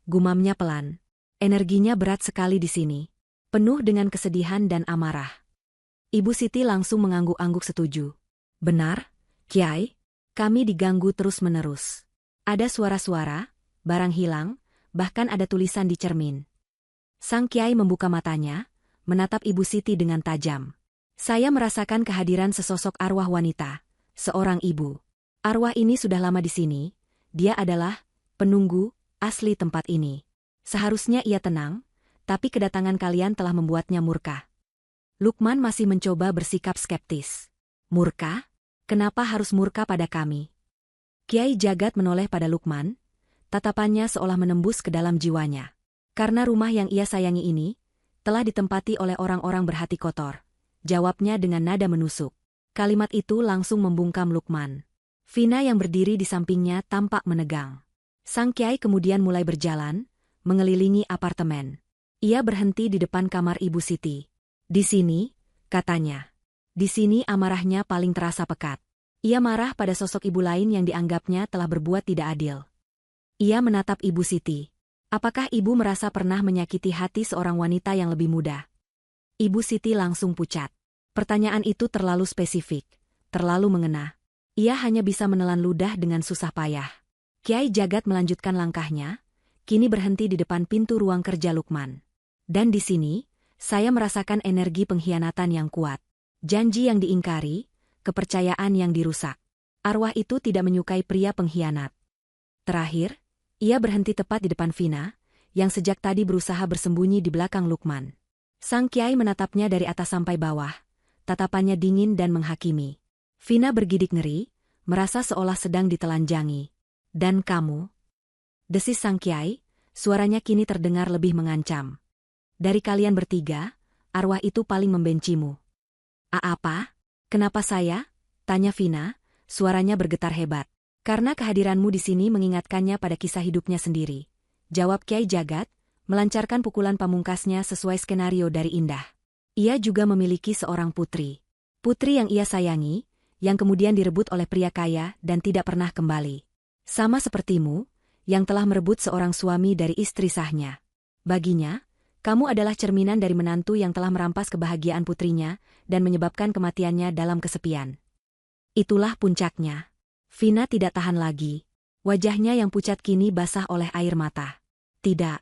Gumamnya pelan. Energinya berat sekali di sini, penuh dengan kesedihan dan amarah. Ibu Siti langsung mengangguk-angguk setuju. "Benar, Kiai. Kami diganggu terus-menerus. Ada suara-suara, barang hilang, bahkan ada tulisan di cermin." Sang Kiai membuka matanya, menatap Ibu Siti dengan tajam. "Saya merasakan kehadiran sesosok arwah wanita, seorang ibu. Arwah ini sudah lama di sini, dia adalah penunggu asli tempat ini. Seharusnya ia tenang, tapi kedatangan kalian telah membuatnya murka." Lukman masih mencoba bersikap skeptis. "Murka? Kenapa harus murka pada kami?" Kiai Jagat menoleh pada Lukman, tatapannya seolah menembus ke dalam jiwanya. "Karena rumah yang ia sayangi ini telah ditempati oleh orang-orang berhati kotor," jawabnya dengan nada menusuk. Kalimat itu langsung membungkam Lukman. Vina yang berdiri di sampingnya tampak menegang. Sang Kiai kemudian mulai berjalan, mengelilingi apartemen. Ia berhenti di depan kamar Ibu Siti. "Di sini," katanya. Di sini amarahnya paling terasa pekat. Ia marah pada sosok ibu lain yang dianggapnya telah berbuat tidak adil. Ia menatap Ibu Siti. "Apakah ibu merasa pernah menyakiti hati seorang wanita yang lebih muda?" Ibu Siti langsung pucat. Pertanyaan itu terlalu spesifik, terlalu mengena. Ia hanya bisa menelan ludah dengan susah payah. Kiai Jagat melanjutkan langkahnya, kini berhenti di depan pintu ruang kerja Lukman. "Dan di sini, saya merasakan energi pengkhianatan yang kuat. Janji yang diingkari, kepercayaan yang dirusak. Arwah itu tidak menyukai pria pengkhianat." Terakhir, ia berhenti tepat di depan Vina, yang sejak tadi berusaha bersembunyi di belakang Lukman. Sang Kiai menatapnya dari atas sampai bawah, tatapannya dingin dan menghakimi. Vina bergidik ngeri, merasa seolah sedang ditelanjangi. "Dan kamu?" desis Sang Kiai, suaranya kini terdengar lebih mengancam. "Dari kalian bertiga, arwah itu paling membencimu." "Apa? Kenapa saya?" tanya Vina, suaranya bergetar hebat. "Karena kehadiranmu di sini mengingatkannya pada kisah hidupnya sendiri," jawab Kiai Jagat, melancarkan pukulan pamungkasnya sesuai skenario dari Indah. "Ia juga memiliki seorang putri. Putri yang ia sayangi, yang kemudian direbut oleh pria kaya dan tidak pernah kembali. Sama sepertimu, yang telah merebut seorang suami dari istri sahnya. Baginya, kamu adalah cerminan dari menantu yang telah merampas kebahagiaan putrinya dan menyebabkan kematiannya dalam kesepian." Itulah puncaknya. Vina tidak tahan lagi. Wajahnya yang pucat kini basah oleh air mata. "Tidak.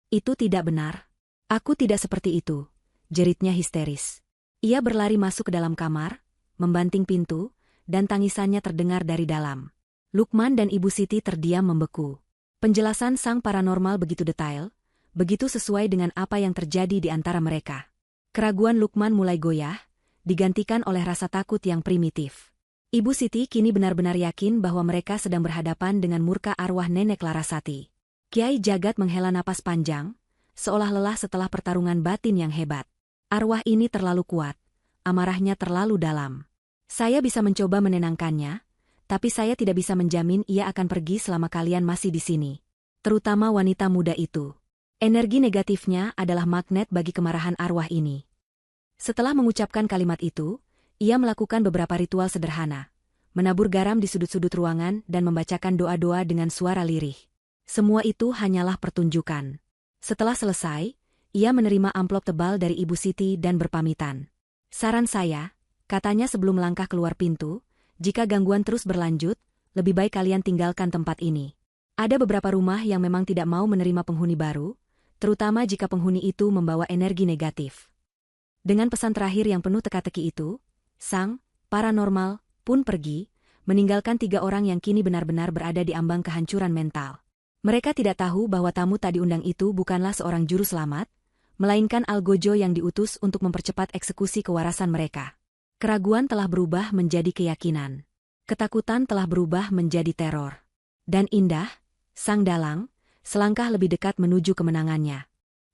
Itu tidak benar. Aku tidak seperti itu," jeritnya histeris. Ia berlari masuk ke dalam kamar, membanting pintu, dan tangisannya terdengar dari dalam. Lukman dan Ibu Siti terdiam membeku. Penjelasan sang paranormal begitu detail, begitu sesuai dengan apa yang terjadi di antara mereka. Keraguan Lukman mulai goyah, digantikan oleh rasa takut yang primitif. Ibu Siti kini benar-benar yakin bahwa mereka sedang berhadapan dengan murka arwah Nenek Larasati. Kiai Jagat menghela napas panjang, seolah lelah setelah pertarungan batin yang hebat. "Arwah ini terlalu kuat, amarahnya terlalu dalam. Saya bisa mencoba menenangkannya, tapi saya tidak bisa menjamin ia akan pergi selama kalian masih di sini. Terutama wanita muda itu. Energi negatifnya adalah magnet bagi kemarahan arwah ini." Setelah mengucapkan kalimat itu, ia melakukan beberapa ritual sederhana, menabur garam di sudut-sudut ruangan dan membacakan doa-doa dengan suara lirih. Semua itu hanyalah pertunjukan. Setelah selesai, ia menerima amplop tebal dari Ibu Siti dan berpamitan. "Saran saya," katanya sebelum melangkah keluar pintu, "jika gangguan terus berlanjut, lebih baik kalian tinggalkan tempat ini. Ada beberapa rumah yang memang tidak mau menerima penghuni baru, terutama jika penghuni itu membawa energi negatif." Dengan pesan terakhir yang penuh teka-teki itu, sang paranormal pun pergi, meninggalkan 3 orang yang kini benar-benar berada di ambang kehancuran mental. Mereka tidak tahu bahwa tamu tak diundang itu bukanlah seorang juru selamat, melainkan algojo yang diutus untuk mempercepat eksekusi kewarasan mereka. Keraguan telah berubah menjadi keyakinan. Ketakutan telah berubah menjadi teror. Dan Indah, sang dalang, selangkah lebih dekat menuju kemenangannya.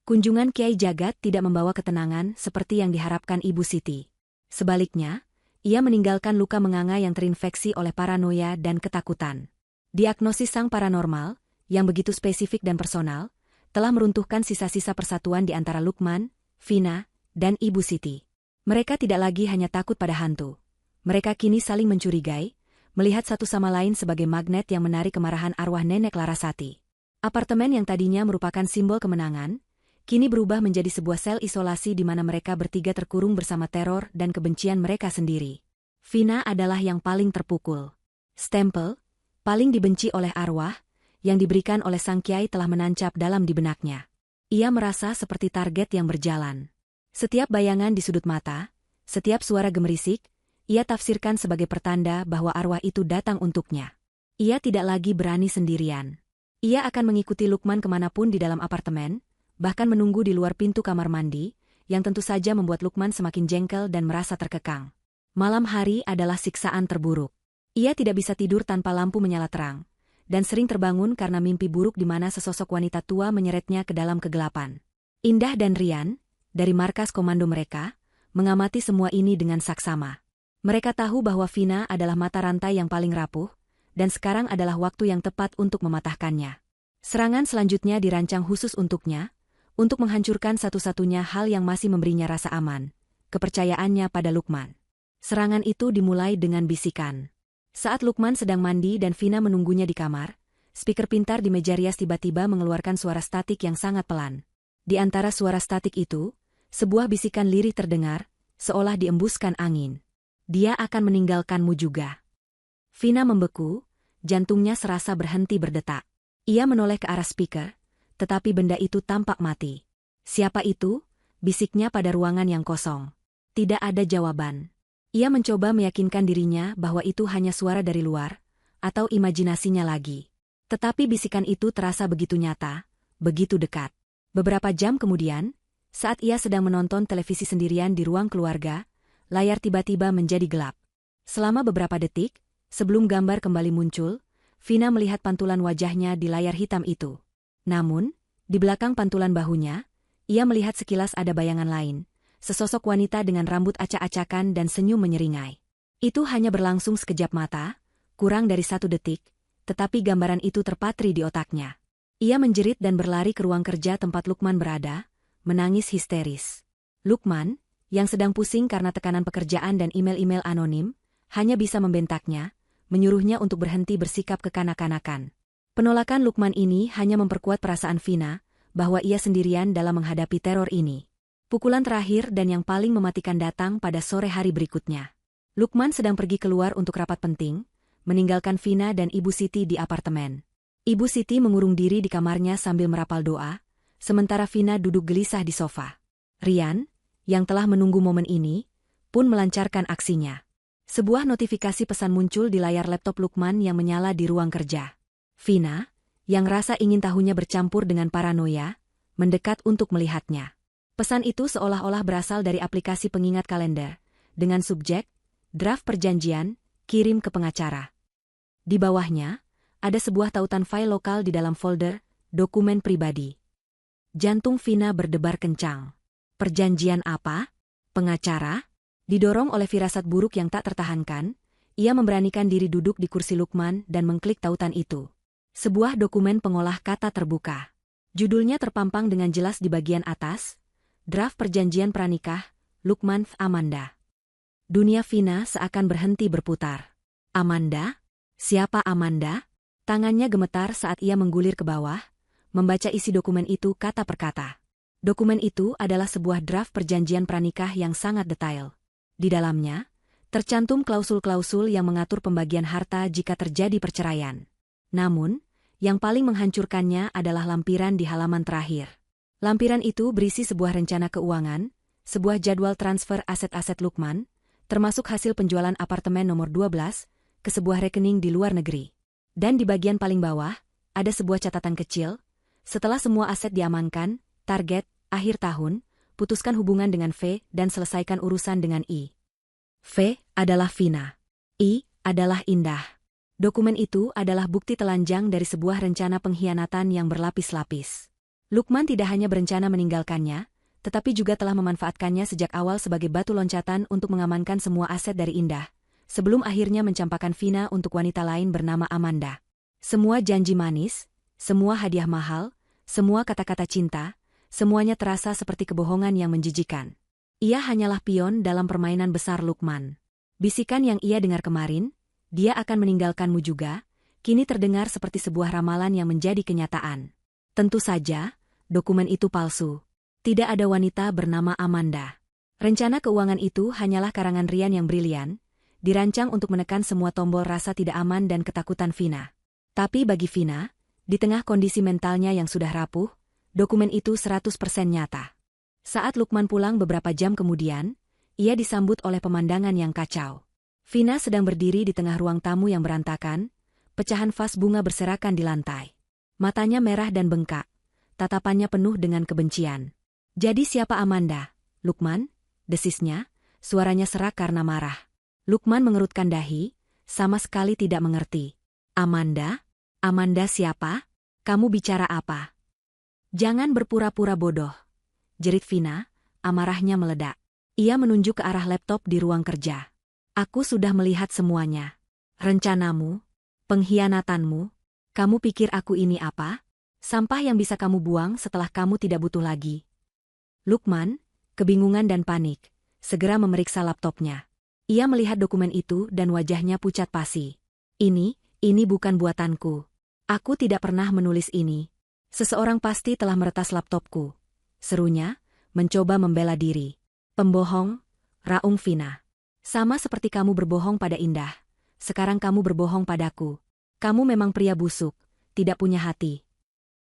Kunjungan Kiai Jagat tidak membawa ketenangan seperti yang diharapkan Ibu Siti. Sebaliknya, ia meninggalkan luka menganga yang terinfeksi oleh paranoia dan ketakutan. Diagnosis sang paranormal, yang begitu spesifik dan personal, telah meruntuhkan sisa-sisa persatuan di antara Lukman, Vina, dan Ibu Siti. Mereka tidak lagi hanya takut pada hantu. Mereka kini saling mencurigai, melihat satu sama lain sebagai magnet yang menarik kemarahan arwah Nenek Larasati. Apartemen yang tadinya merupakan simbol kemenangan, kini berubah menjadi sebuah sel isolasi di mana mereka bertiga terkurung bersama teror dan kebencian mereka sendiri. Vina adalah yang paling terpukul. Stempel, paling dibenci oleh arwah, yang diberikan oleh sang kiai telah menancap dalam di benaknya. Ia merasa seperti target yang berjalan. Setiap bayangan di sudut mata, setiap suara gemerisik, ia tafsirkan sebagai pertanda bahwa arwah itu datang untuknya. Ia tidak lagi berani sendirian. Ia akan mengikuti Lukman kemanapun di dalam apartemen, bahkan menunggu di luar pintu kamar mandi, yang tentu saja membuat Lukman semakin jengkel dan merasa terkekang. Malam hari adalah siksaan terburuk. Ia tidak bisa tidur tanpa lampu menyala terang, dan sering terbangun karena mimpi buruk di mana sesosok wanita tua menyeretnya ke dalam kegelapan. Indah dan Rian, dari markas komando mereka, mengamati semua ini dengan saksama. Mereka tahu bahwa Vina adalah mata rantai yang paling rapuh, dan sekarang adalah waktu yang tepat untuk mematahkannya. Serangan selanjutnya dirancang khusus untuknya, untuk menghancurkan satu-satunya hal yang masih memberinya rasa aman, kepercayaannya pada Lukman. Serangan itu dimulai dengan bisikan. Saat Lukman sedang mandi dan Vina menunggunya di kamar, speaker pintar di meja rias tiba-tiba mengeluarkan suara statik yang sangat pelan. Di antara suara statik itu, sebuah bisikan lirih terdengar, seolah diembuskan angin. Dia akan meninggalkanmu juga. Vina membeku, jantungnya serasa berhenti berdetak. Ia menoleh ke arah speaker, tetapi benda itu tampak mati. Siapa itu? Bisiknya pada ruangan yang kosong. Tidak ada jawaban. Ia mencoba meyakinkan dirinya bahwa itu hanya suara dari luar, atau imajinasinya lagi. Tetapi bisikan itu terasa begitu nyata, begitu dekat. Beberapa jam kemudian, saat ia sedang menonton televisi sendirian di ruang keluarga, layar tiba-tiba menjadi gelap. Selama beberapa detik, sebelum gambar kembali muncul, Vina melihat pantulan wajahnya di layar hitam itu. Namun, di belakang pantulan bahunya, ia melihat sekilas ada bayangan lain, sesosok wanita dengan rambut acak-acakan dan senyum menyeringai. Itu hanya berlangsung sekejap mata, kurang dari 1 detik, tetapi gambaran itu terpatri di otaknya. Ia menjerit dan berlari ke ruang kerja tempat Lukman berada, menangis histeris. Lukman, yang sedang pusing karena tekanan pekerjaan dan email-email anonim, hanya bisa membentaknya, menyuruhnya untuk berhenti bersikap kekanak-kanakan. Penolakan Lukman ini hanya memperkuat perasaan Vina, bahwa ia sendirian dalam menghadapi teror ini. Pukulan terakhir dan yang paling mematikan datang pada sore hari berikutnya. Lukman sedang pergi keluar untuk rapat penting, meninggalkan Vina dan Ibu Siti di apartemen. Ibu Siti mengurung diri di kamarnya sambil merapal doa, sementara Vina duduk gelisah di sofa. Rian, yang telah menunggu momen ini, pun melancarkan aksinya. Sebuah notifikasi pesan muncul di layar laptop Lukman yang menyala di ruang kerja. Vina, yang rasa ingin tahunya bercampur dengan paranoia, mendekat untuk melihatnya. Pesan itu seolah-olah berasal dari aplikasi pengingat kalender, dengan subjek, draft perjanjian, kirim ke pengacara. Di bawahnya, ada sebuah tautan file lokal di dalam folder, dokumen pribadi. Jantung Vina berdebar kencang. Perjanjian apa? Pengacara? Didorong oleh firasat buruk yang tak tertahankan, ia memberanikan diri duduk di kursi Lukman dan mengklik tautan itu. Sebuah dokumen pengolah kata terbuka. Judulnya terpampang dengan jelas di bagian atas, Draft Perjanjian Pranikah, Lukman Amanda. Dunia Vina seakan berhenti berputar. Amanda? Siapa Amanda? Tangannya gemetar saat ia menggulir ke bawah, membaca isi dokumen itu kata per kata. Dokumen itu adalah sebuah draft perjanjian pranikah yang sangat detail. Di dalamnya, tercantum klausul-klausul yang mengatur pembagian harta jika terjadi perceraian. Namun, yang paling menghancurkannya adalah lampiran di halaman terakhir. Lampiran itu berisi sebuah rencana keuangan, sebuah jadwal transfer aset-aset Lukman, termasuk hasil penjualan apartemen nomor 12, ke sebuah rekening di luar negeri. Dan di bagian paling bawah, ada sebuah catatan kecil, setelah semua aset diamankan, target akhir tahun, putuskan hubungan dengan V dan selesaikan urusan dengan I. V adalah Vina. I adalah Indah. Dokumen itu adalah bukti telanjang dari sebuah rencana pengkhianatan yang berlapis-lapis. Lukman tidak hanya berencana meninggalkannya, tetapi juga telah memanfaatkannya sejak awal sebagai batu loncatan untuk mengamankan semua aset dari Indah, sebelum akhirnya mencampakkan Vina untuk wanita lain bernama Amanda. Semua janji manis, semua hadiah mahal, semua kata-kata cinta, semuanya terasa seperti kebohongan yang menjijikan. Ia hanyalah pion dalam permainan besar Lukman. Bisikan yang ia dengar kemarin, dia akan meninggalkanmu juga, kini terdengar seperti sebuah ramalan yang menjadi kenyataan. Tentu saja, dokumen itu palsu. Tidak ada wanita bernama Amanda. Rencana keuangan itu hanyalah karangan Rian yang brilian, dirancang untuk menekan semua tombol rasa tidak aman dan ketakutan Vina. Tapi bagi Vina, di tengah kondisi mentalnya yang sudah rapuh, dokumen itu 100% nyata. Saat Lukman pulang beberapa jam kemudian, ia disambut oleh pemandangan yang kacau. Vina sedang berdiri di tengah ruang tamu yang berantakan, pecahan vas bunga berserakan di lantai. Matanya merah dan bengkak, tatapannya penuh dengan kebencian. Jadi siapa Amanda? Lukman? Desisnya, suaranya serak karena marah. Lukman mengerutkan dahi, sama sekali tidak mengerti. Amanda? Amanda siapa? Kamu bicara apa? Jangan berpura-pura bodoh, jerit Vina, amarahnya meledak. Ia menunjuk ke arah laptop di ruang kerja. Aku sudah melihat semuanya. Rencanamu, pengkhianatanmu. Kamu pikir aku ini apa? Sampah yang bisa kamu buang setelah kamu tidak butuh lagi. Lukman, kebingungan dan panik, segera memeriksa laptopnya. Ia melihat dokumen itu dan wajahnya pucat pasi. Ini bukan buatanku. Aku tidak pernah menulis ini. Seseorang pasti telah meretas laptopku. Serunya, mencoba membela diri. Pembohong, raung Vina. Sama seperti kamu berbohong pada Indah, sekarang kamu berbohong padaku. Kamu memang pria busuk, tidak punya hati.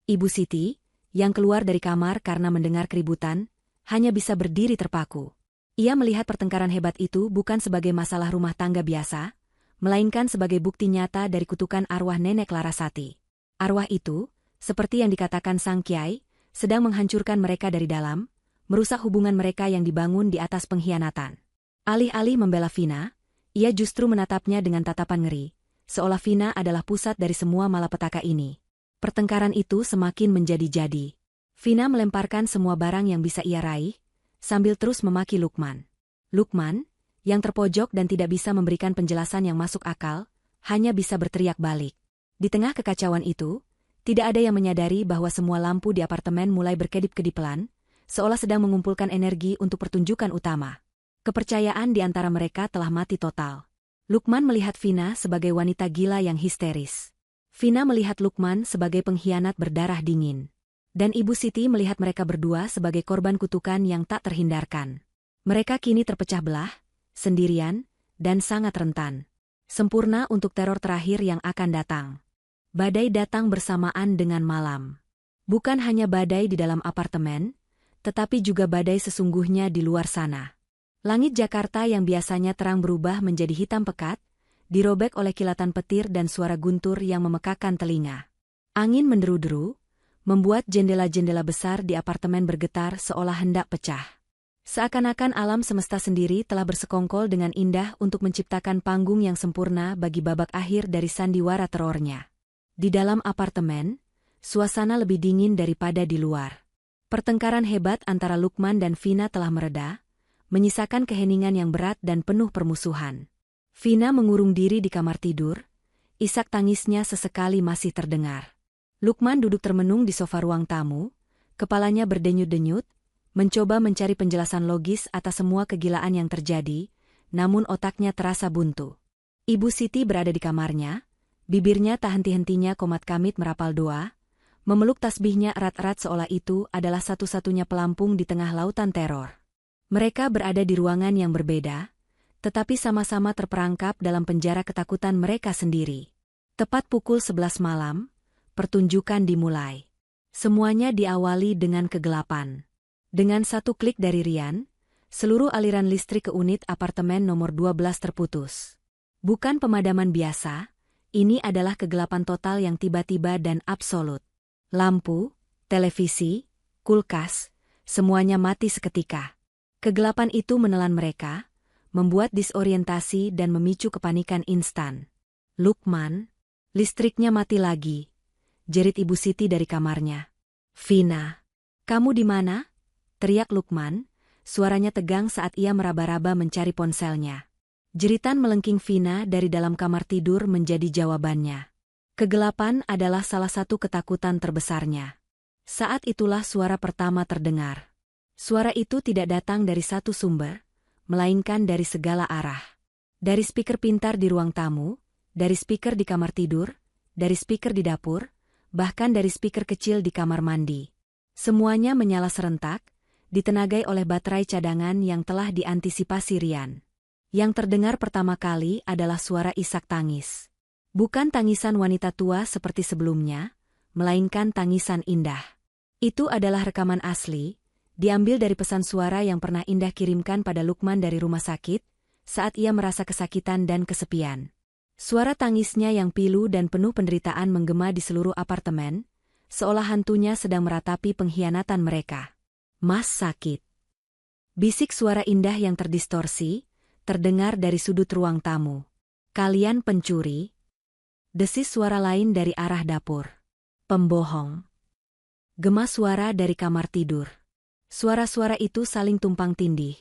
Ibu Siti, yang keluar dari kamar karena mendengar keributan, hanya bisa berdiri terpaku. Ia melihat pertengkaran hebat itu bukan sebagai masalah rumah tangga biasa, melainkan sebagai bukti nyata dari kutukan arwah Nenek Larasati. Arwah itu, seperti yang dikatakan Sang Kiai, sedang menghancurkan mereka dari dalam, merusak hubungan mereka yang dibangun di atas pengkhianatan. Alih-alih membela Vina, ia justru menatapnya dengan tatapan ngeri, seolah Vina adalah pusat dari semua malapetaka ini. Pertengkaran itu semakin menjadi-jadi. Vina melemparkan semua barang yang bisa ia raih, sambil terus memaki Lukman. Lukman, yang terpojok dan tidak bisa memberikan penjelasan yang masuk akal, hanya bisa berteriak balik. Di tengah kekacauan itu, tidak ada yang menyadari bahwa semua lampu di apartemen mulai berkedip-kedip pelan, seolah sedang mengumpulkan energi untuk pertunjukan utama. Kepercayaan di antara mereka telah mati total. Lukman melihat Vina sebagai wanita gila yang histeris. Vina melihat Lukman sebagai pengkhianat berdarah dingin. Dan Ibu Siti melihat mereka berdua sebagai korban kutukan yang tak terhindarkan. Mereka kini terpecah belah, sendirian, dan sangat rentan. Sempurna untuk teror terakhir yang akan datang. Badai datang bersamaan dengan malam. Bukan hanya badai di dalam apartemen, tetapi juga badai sesungguhnya di luar sana. Langit Jakarta yang biasanya terang berubah menjadi hitam pekat, dirobek oleh kilatan petir dan suara guntur yang memekakkan telinga. Angin menderu-deru, membuat jendela-jendela besar di apartemen bergetar seolah hendak pecah. Seakan-akan alam semesta sendiri telah bersekongkol dengan indah untuk menciptakan panggung yang sempurna bagi babak akhir dari sandiwara terornya. Di dalam apartemen, suasana lebih dingin daripada di luar. Pertengkaran hebat antara Lukman dan Vina telah mereda, menyisakan keheningan yang berat dan penuh permusuhan. Vina mengurung diri di kamar tidur, isak tangisnya sesekali masih terdengar. Lukman duduk termenung di sofa ruang tamu, kepalanya berdenyut-denyut, mencoba mencari penjelasan logis atas semua kegilaan yang terjadi, namun otaknya terasa buntu. Ibu Siti berada di kamarnya, bibirnya tak henti-hentinya komat-kamit merapal doa, memeluk tasbihnya erat-erat seolah itu adalah satu-satunya pelampung di tengah lautan teror. Mereka berada di ruangan yang berbeda, tetapi sama-sama terperangkap dalam penjara ketakutan mereka sendiri. Tepat pukul 11 malam, pertunjukan dimulai. Semuanya diawali dengan kegelapan. Dengan satu klik dari Rian, seluruh aliran listrik ke unit apartemen nomor 12 terputus. Bukan pemadaman biasa, ini adalah kegelapan total yang tiba-tiba dan absolut. Lampu, televisi, kulkas, Semuanya mati seketika. Kegelapan itu menelan mereka, membuat disorientasi dan memicu kepanikan instan. Lukman, listriknya mati lagi, jerit Ibu Siti dari kamarnya. Vina, kamu di mana? Teriak Lukman, suaranya tegang saat ia meraba-raba mencari ponselnya. Jeritan melengking Vina dari dalam kamar tidur menjadi jawabannya. Kegelapan adalah salah satu ketakutan terbesarnya. Saat itulah suara pertama terdengar. Suara itu tidak datang dari satu sumber, melainkan dari segala arah. Dari speaker pintar di ruang tamu, dari speaker di kamar tidur, dari speaker di dapur, bahkan dari speaker kecil di kamar mandi. Semuanya menyala serentak, ditenagai oleh baterai cadangan yang telah diantisipasi Rian. Yang terdengar pertama kali adalah suara isak tangis. Bukan tangisan wanita tua seperti sebelumnya, melainkan tangisan Indah. Itu adalah rekaman asli, diambil dari pesan suara yang pernah Indah kirimkan pada Lukman dari rumah sakit, saat ia merasa kesakitan dan kesepian. Suara tangisnya yang pilu dan penuh penderitaan menggema di seluruh apartemen, seolah hantunya sedang meratapi pengkhianatan mereka. Mas sakit. Bisik suara Indah yang terdistorsi, terdengar dari sudut ruang tamu. Kalian pencuri? Desis suara lain dari arah dapur. Pembohong. Gema suara dari kamar tidur. Suara-suara itu saling tumpang tindih,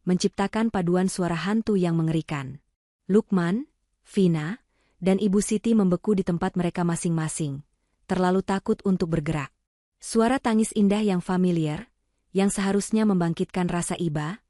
menciptakan paduan suara hantu yang mengerikan. Lukman, Vina, dan Ibu Siti membeku di tempat mereka masing-masing, terlalu takut untuk bergerak. Suara tangis Indah yang familiar, yang seharusnya membangkitkan rasa iba,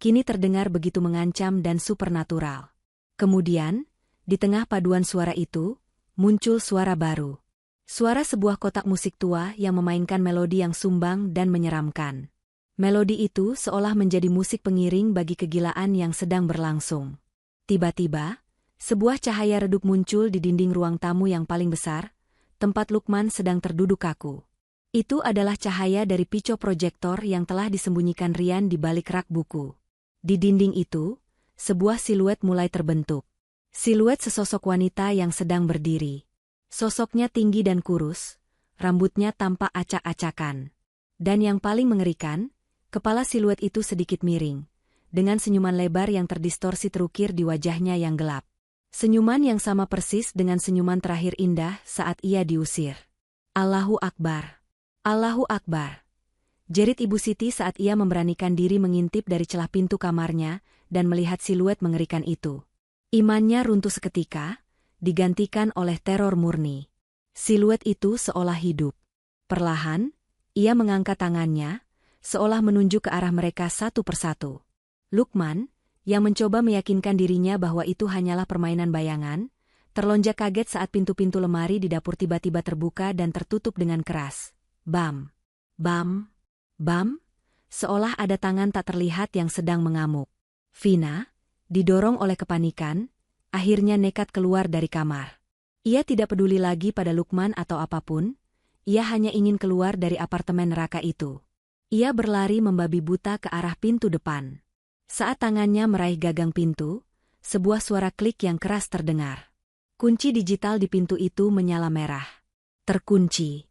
kini terdengar begitu mengancam dan supernatural. Kemudian, di tengah paduan suara itu, muncul suara baru. Suara sebuah kotak musik tua yang memainkan melodi yang sumbang dan menyeramkan. Melodi itu seolah menjadi musik pengiring bagi kegilaan yang sedang berlangsung. Tiba-tiba, sebuah cahaya redup muncul di dinding ruang tamu yang paling besar, tempat Lukman sedang terduduk kaku. Itu adalah cahaya dari pico proyektor yang telah disembunyikan Rian di balik rak buku. Di dinding itu, sebuah siluet mulai terbentuk. Siluet sesosok wanita yang sedang berdiri. Sosoknya tinggi dan kurus, rambutnya tampak acak-acakan. Dan yang paling mengerikan, kepala siluet itu sedikit miring, dengan senyuman lebar yang terdistorsi terukir di wajahnya yang gelap. Senyuman yang sama persis dengan senyuman terakhir Indah saat ia diusir. Allahu Akbar. Allahu Akbar. Jerit Ibu Siti saat ia memberanikan diri mengintip dari celah pintu kamarnya dan melihat siluet mengerikan itu. Imannya runtuh seketika, digantikan oleh teror murni. Siluet itu seolah hidup. Perlahan, ia mengangkat tangannya, seolah menunjuk ke arah mereka satu persatu. Lukman, yang mencoba meyakinkan dirinya bahwa itu hanyalah permainan bayangan, terlonjak kaget saat pintu-pintu lemari di dapur tiba-tiba terbuka dan tertutup dengan keras. Bam! Bam! Bam! Seolah ada tangan tak terlihat yang sedang mengamuk. Vina, didorong oleh kepanikan, akhirnya nekat keluar dari kamar. Ia tidak peduli lagi pada Lukman atau apapun, ia hanya ingin keluar dari apartemen neraka itu. Ia berlari membabi buta ke arah pintu depan. Saat tangannya meraih gagang pintu, sebuah suara klik yang keras terdengar. Kunci digital di pintu itu menyala merah. Terkunci.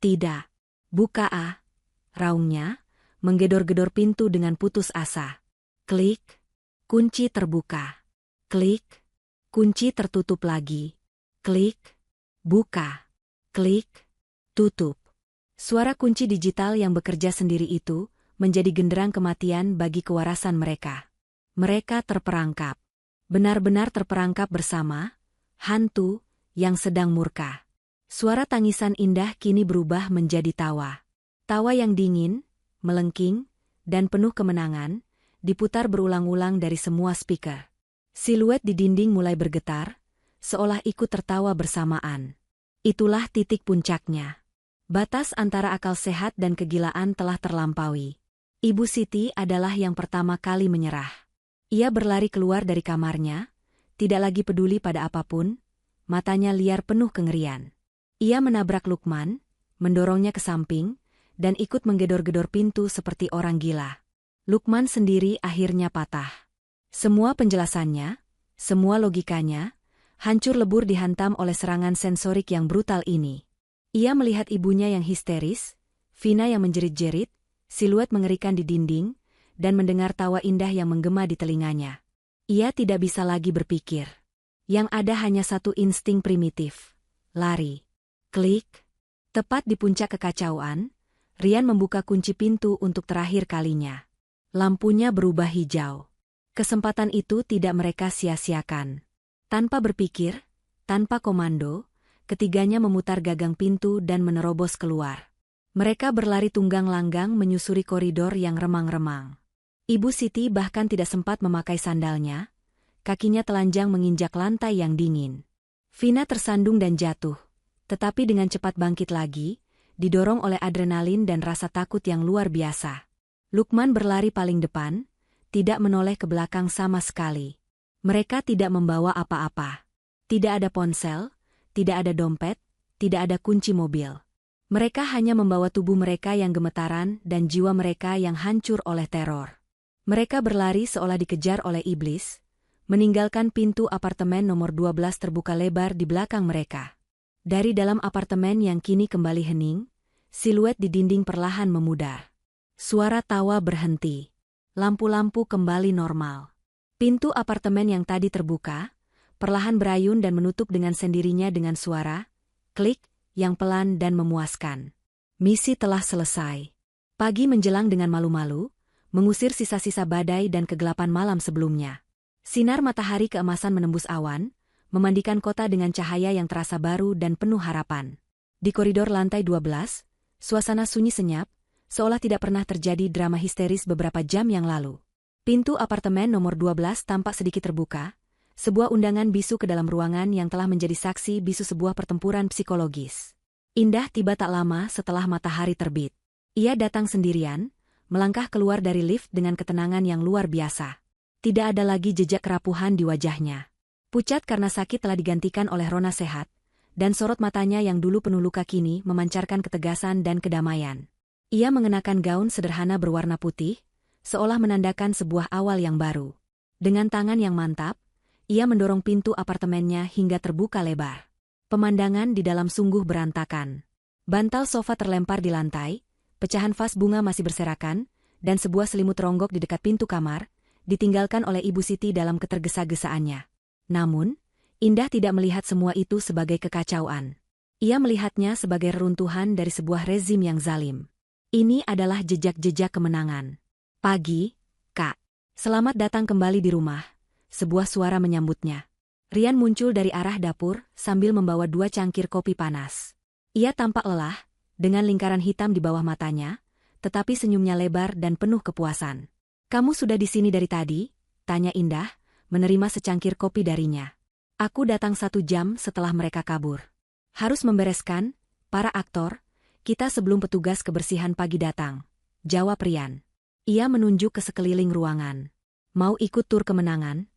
Tidak. Buka ah. Raungnya, menggedor-gedor pintu dengan putus asa. Klik. Kunci terbuka. Klik. Kunci tertutup lagi. Klik. Buka. Klik. Tutup. Suara kunci digital yang bekerja sendiri itu menjadi genderang kematian bagi kewarasan mereka. Mereka terperangkap. Benar-benar terperangkap bersama, hantu yang sedang murka. Suara tangisan Indah kini berubah menjadi tawa. Tawa yang dingin, melengking, dan penuh kemenangan, diputar berulang-ulang dari semua speaker. Siluet di dinding mulai bergetar, seolah ikut tertawa bersamaan. Itulah titik puncaknya. Batas antara akal sehat dan kegilaan telah terlampaui. Ibu Siti adalah yang pertama kali menyerah. Ia berlari keluar dari kamarnya, tidak lagi peduli pada apapun, matanya liar penuh kengerian. Ia menabrak Lukman, mendorongnya ke samping, dan ikut menggedor-gedor pintu seperti orang gila. Lukman sendiri akhirnya patah. Semua penjelasannya, semua logikanya, hancur lebur dihantam oleh serangan sensorik yang brutal ini. Ia melihat ibunya yang histeris, Vina yang menjerit-jerit, siluet mengerikan di dinding, dan mendengar tawa indah yang menggema di telinganya. Ia tidak bisa lagi berpikir. Yang ada hanya satu insting primitif. Lari. Klik. Tepat di puncak kekacauan, Rian membuka kunci pintu untuk terakhir kalinya. Lampunya berubah hijau. Kesempatan itu tidak mereka sia-siakan. Tanpa berpikir, tanpa komando, ketiganya memutar gagang pintu dan menerobos keluar. Mereka berlari tunggang langgang menyusuri koridor yang remang-remang. Ibu Siti bahkan tidak sempat memakai sandalnya, kakinya telanjang menginjak lantai yang dingin. Vina tersandung dan jatuh, tetapi dengan cepat bangkit lagi, didorong oleh adrenalin dan rasa takut yang luar biasa. Lukman berlari paling depan, tidak menoleh ke belakang sama sekali. Mereka tidak membawa apa-apa. Tidak ada ponsel, tidak ada dompet, tidak ada kunci mobil. Mereka hanya membawa tubuh mereka yang gemetaran dan jiwa mereka yang hancur oleh teror. Mereka berlari seolah dikejar oleh iblis, meninggalkan pintu apartemen nomor 12 terbuka lebar di belakang mereka. Dari dalam apartemen yang kini kembali hening, siluet di dinding perlahan memudar. Suara tawa berhenti. Lampu-lampu kembali normal. Pintu apartemen yang tadi terbuka, perlahan berayun dan menutup dengan sendirinya dengan suara, klik, yang pelan dan memuaskan. Misi telah selesai. Pagi menjelang dengan malu-malu, mengusir sisa-sisa badai dan kegelapan malam sebelumnya. Sinar matahari keemasan menembus awan, memandikan kota dengan cahaya yang terasa baru dan penuh harapan. Di koridor lantai 12, suasana sunyi senyap, seolah tidak pernah terjadi drama histeris beberapa jam yang lalu. Pintu apartemen nomor 12 tampak sedikit terbuka, sebuah undangan bisu ke dalam ruangan yang telah menjadi saksi bisu sebuah pertempuran psikologis. Indah tiba tak lama setelah matahari terbit. Ia datang sendirian, melangkah keluar dari lift dengan ketenangan yang luar biasa. Tidak ada lagi jejak kerapuhan di wajahnya. Pucat karena sakit telah digantikan oleh rona sehat, dan sorot matanya yang dulu penuh luka kini memancarkan ketegasan dan kedamaian. Ia mengenakan gaun sederhana berwarna putih, seolah menandakan sebuah awal yang baru. Dengan tangan yang mantap, ia mendorong pintu apartemennya hingga terbuka lebar. Pemandangan di dalam sungguh berantakan. Bantal sofa terlempar di lantai, pecahan vas bunga masih berserakan, dan sebuah selimut ronggok di dekat pintu kamar, ditinggalkan oleh Ibu Siti dalam ketergesa-gesaannya. Namun, Indah tidak melihat semua itu sebagai kekacauan. Ia melihatnya sebagai reruntuhan dari sebuah rezim yang zalim. Ini adalah jejak-jejak kemenangan. Pagi, Kak. Selamat datang kembali di rumah. Sebuah suara menyambutnya. Rian muncul dari arah dapur sambil membawa 2 cangkir kopi panas. Ia tampak lelah, dengan lingkaran hitam di bawah matanya, tetapi senyumnya lebar dan penuh kepuasan. Kamu sudah di sini dari tadi? Tanya Indah, menerima secangkir kopi darinya. Aku datang 1 jam setelah mereka kabur. Harus membereskan, para aktor, kita sebelum petugas kebersihan pagi datang. Jawab Rian. Ia menunjuk ke sekeliling ruangan. Mau ikut tur kemenangan?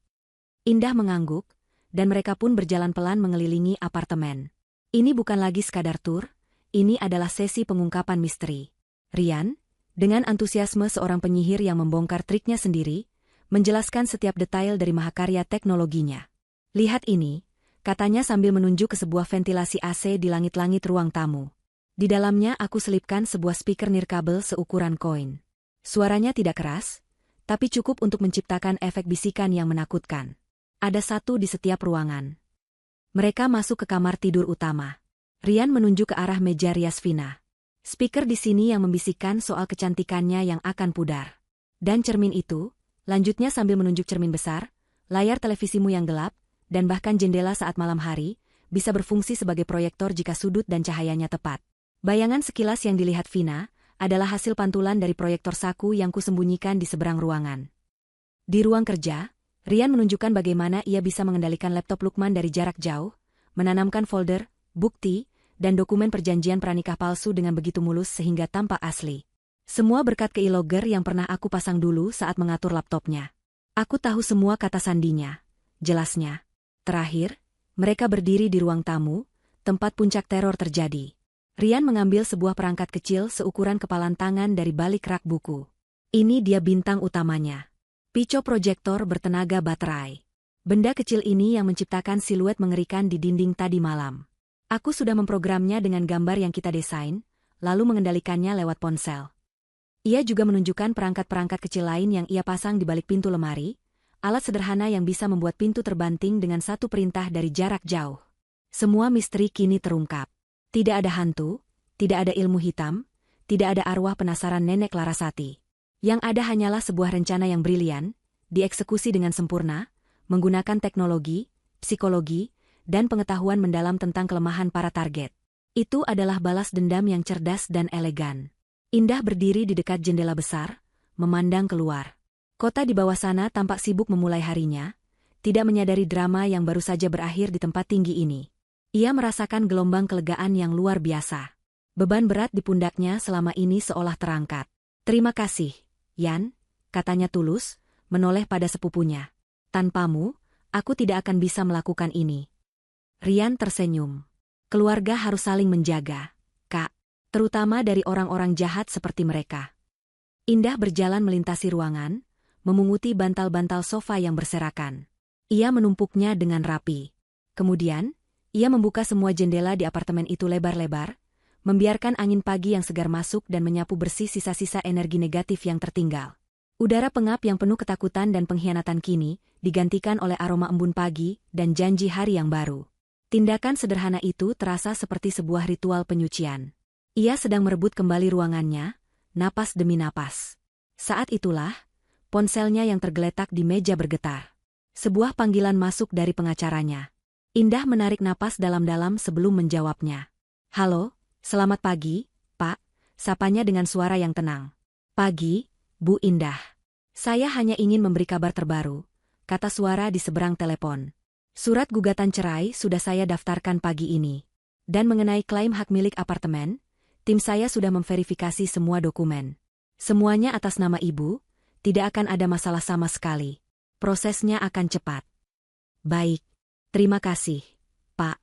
Indah mengangguk, dan mereka pun berjalan pelan mengelilingi apartemen. Ini bukan lagi sekadar tur, ini adalah sesi pengungkapan misteri. Rian, dengan antusiasme seorang penyihir yang membongkar triknya sendiri, menjelaskan setiap detail dari mahakarya teknologinya. Lihat ini, katanya sambil menunjuk ke sebuah ventilasi AC di langit-langit ruang tamu. Di dalamnya aku selipkan sebuah speaker nirkabel seukuran koin. Suaranya tidak keras, tapi cukup untuk menciptakan efek bisikan yang menakutkan. Ada 1 di setiap ruangan. Mereka masuk ke kamar tidur utama. Rian menunjuk ke arah meja rias Vina. Speaker di sini yang membisikkan soal kecantikannya yang akan pudar. Dan cermin itu, lanjutnya sambil menunjuk cermin besar, layar televisimu yang gelap, dan bahkan jendela saat malam hari, bisa berfungsi sebagai proyektor jika sudut dan cahayanya tepat. Bayangan sekilas yang dilihat Vina adalah hasil pantulan dari proyektor saku yang kusembunyikan di seberang ruangan. Di ruang kerja, Rian menunjukkan bagaimana ia bisa mengendalikan laptop Lukman dari jarak jauh, menanamkan folder, bukti, dan dokumen perjanjian pranikah palsu dengan begitu mulus sehingga tampak asli. Semua berkat keylogger yang pernah aku pasang dulu saat mengatur laptopnya. Aku tahu semua kata sandinya, jelasnya. Terakhir, mereka berdiri di ruang tamu, tempat puncak teror terjadi. Rian mengambil sebuah perangkat kecil seukuran kepalan tangan dari balik rak buku. Ini dia bintang utamanya. Pico proyektor bertenaga baterai. Benda kecil ini yang menciptakan siluet mengerikan di dinding tadi malam. Aku sudah memprogramnya dengan gambar yang kita desain, lalu mengendalikannya lewat ponsel. Ia juga menunjukkan perangkat-perangkat kecil lain yang ia pasang di balik pintu lemari, alat sederhana yang bisa membuat pintu terbanting dengan satu perintah dari jarak jauh. Semua misteri kini terungkap. Tidak ada hantu, tidak ada ilmu hitam, tidak ada arwah penasaran nenek Larasati. Yang ada hanyalah sebuah rencana yang brilian, dieksekusi dengan sempurna, menggunakan teknologi, psikologi, dan pengetahuan mendalam tentang kelemahan para target. Itu adalah balas dendam yang cerdas dan elegan. Indah berdiri di dekat jendela besar, memandang keluar. Kota di bawah sana tampak sibuk memulai harinya, tidak menyadari drama yang baru saja berakhir di tempat tinggi ini. Ia merasakan gelombang kelegaan yang luar biasa. Beban berat di pundaknya selama ini seolah terangkat. "Terima kasih, Yan," katanya tulus, menoleh pada sepupunya. "Tanpamu, aku tidak akan bisa melakukan ini." Rian tersenyum. "Keluarga harus saling menjaga, Kak. Terutama dari orang-orang jahat seperti mereka." Indah berjalan melintasi ruangan, memunguti bantal-bantal sofa yang berserakan. Ia menumpuknya dengan rapi. Kemudian, ia membuka semua jendela di apartemen itu lebar-lebar, membiarkan angin pagi yang segar masuk dan menyapu bersih sisa-sisa energi negatif yang tertinggal. Udara pengap yang penuh ketakutan dan pengkhianatan kini digantikan oleh aroma embun pagi dan janji hari yang baru. Tindakan sederhana itu terasa seperti sebuah ritual penyucian. Ia sedang merebut kembali ruangannya, napas demi napas. Saat itulah, ponselnya yang tergeletak di meja bergetar. Sebuah panggilan masuk dari pengacaranya. Indah menarik napas dalam-dalam sebelum menjawabnya. "Halo, selamat pagi, Pak," sapanya dengan suara yang tenang. "Pagi, Bu Indah. Saya hanya ingin memberi kabar terbaru," kata suara di seberang telepon. "Surat gugatan cerai sudah saya daftarkan pagi ini. Dan mengenai klaim hak milik apartemen, tim saya sudah memverifikasi semua dokumen. Semuanya atas nama Ibu. Tidak akan ada masalah sama sekali. Prosesnya akan cepat." "Baik. Terima kasih, Pak."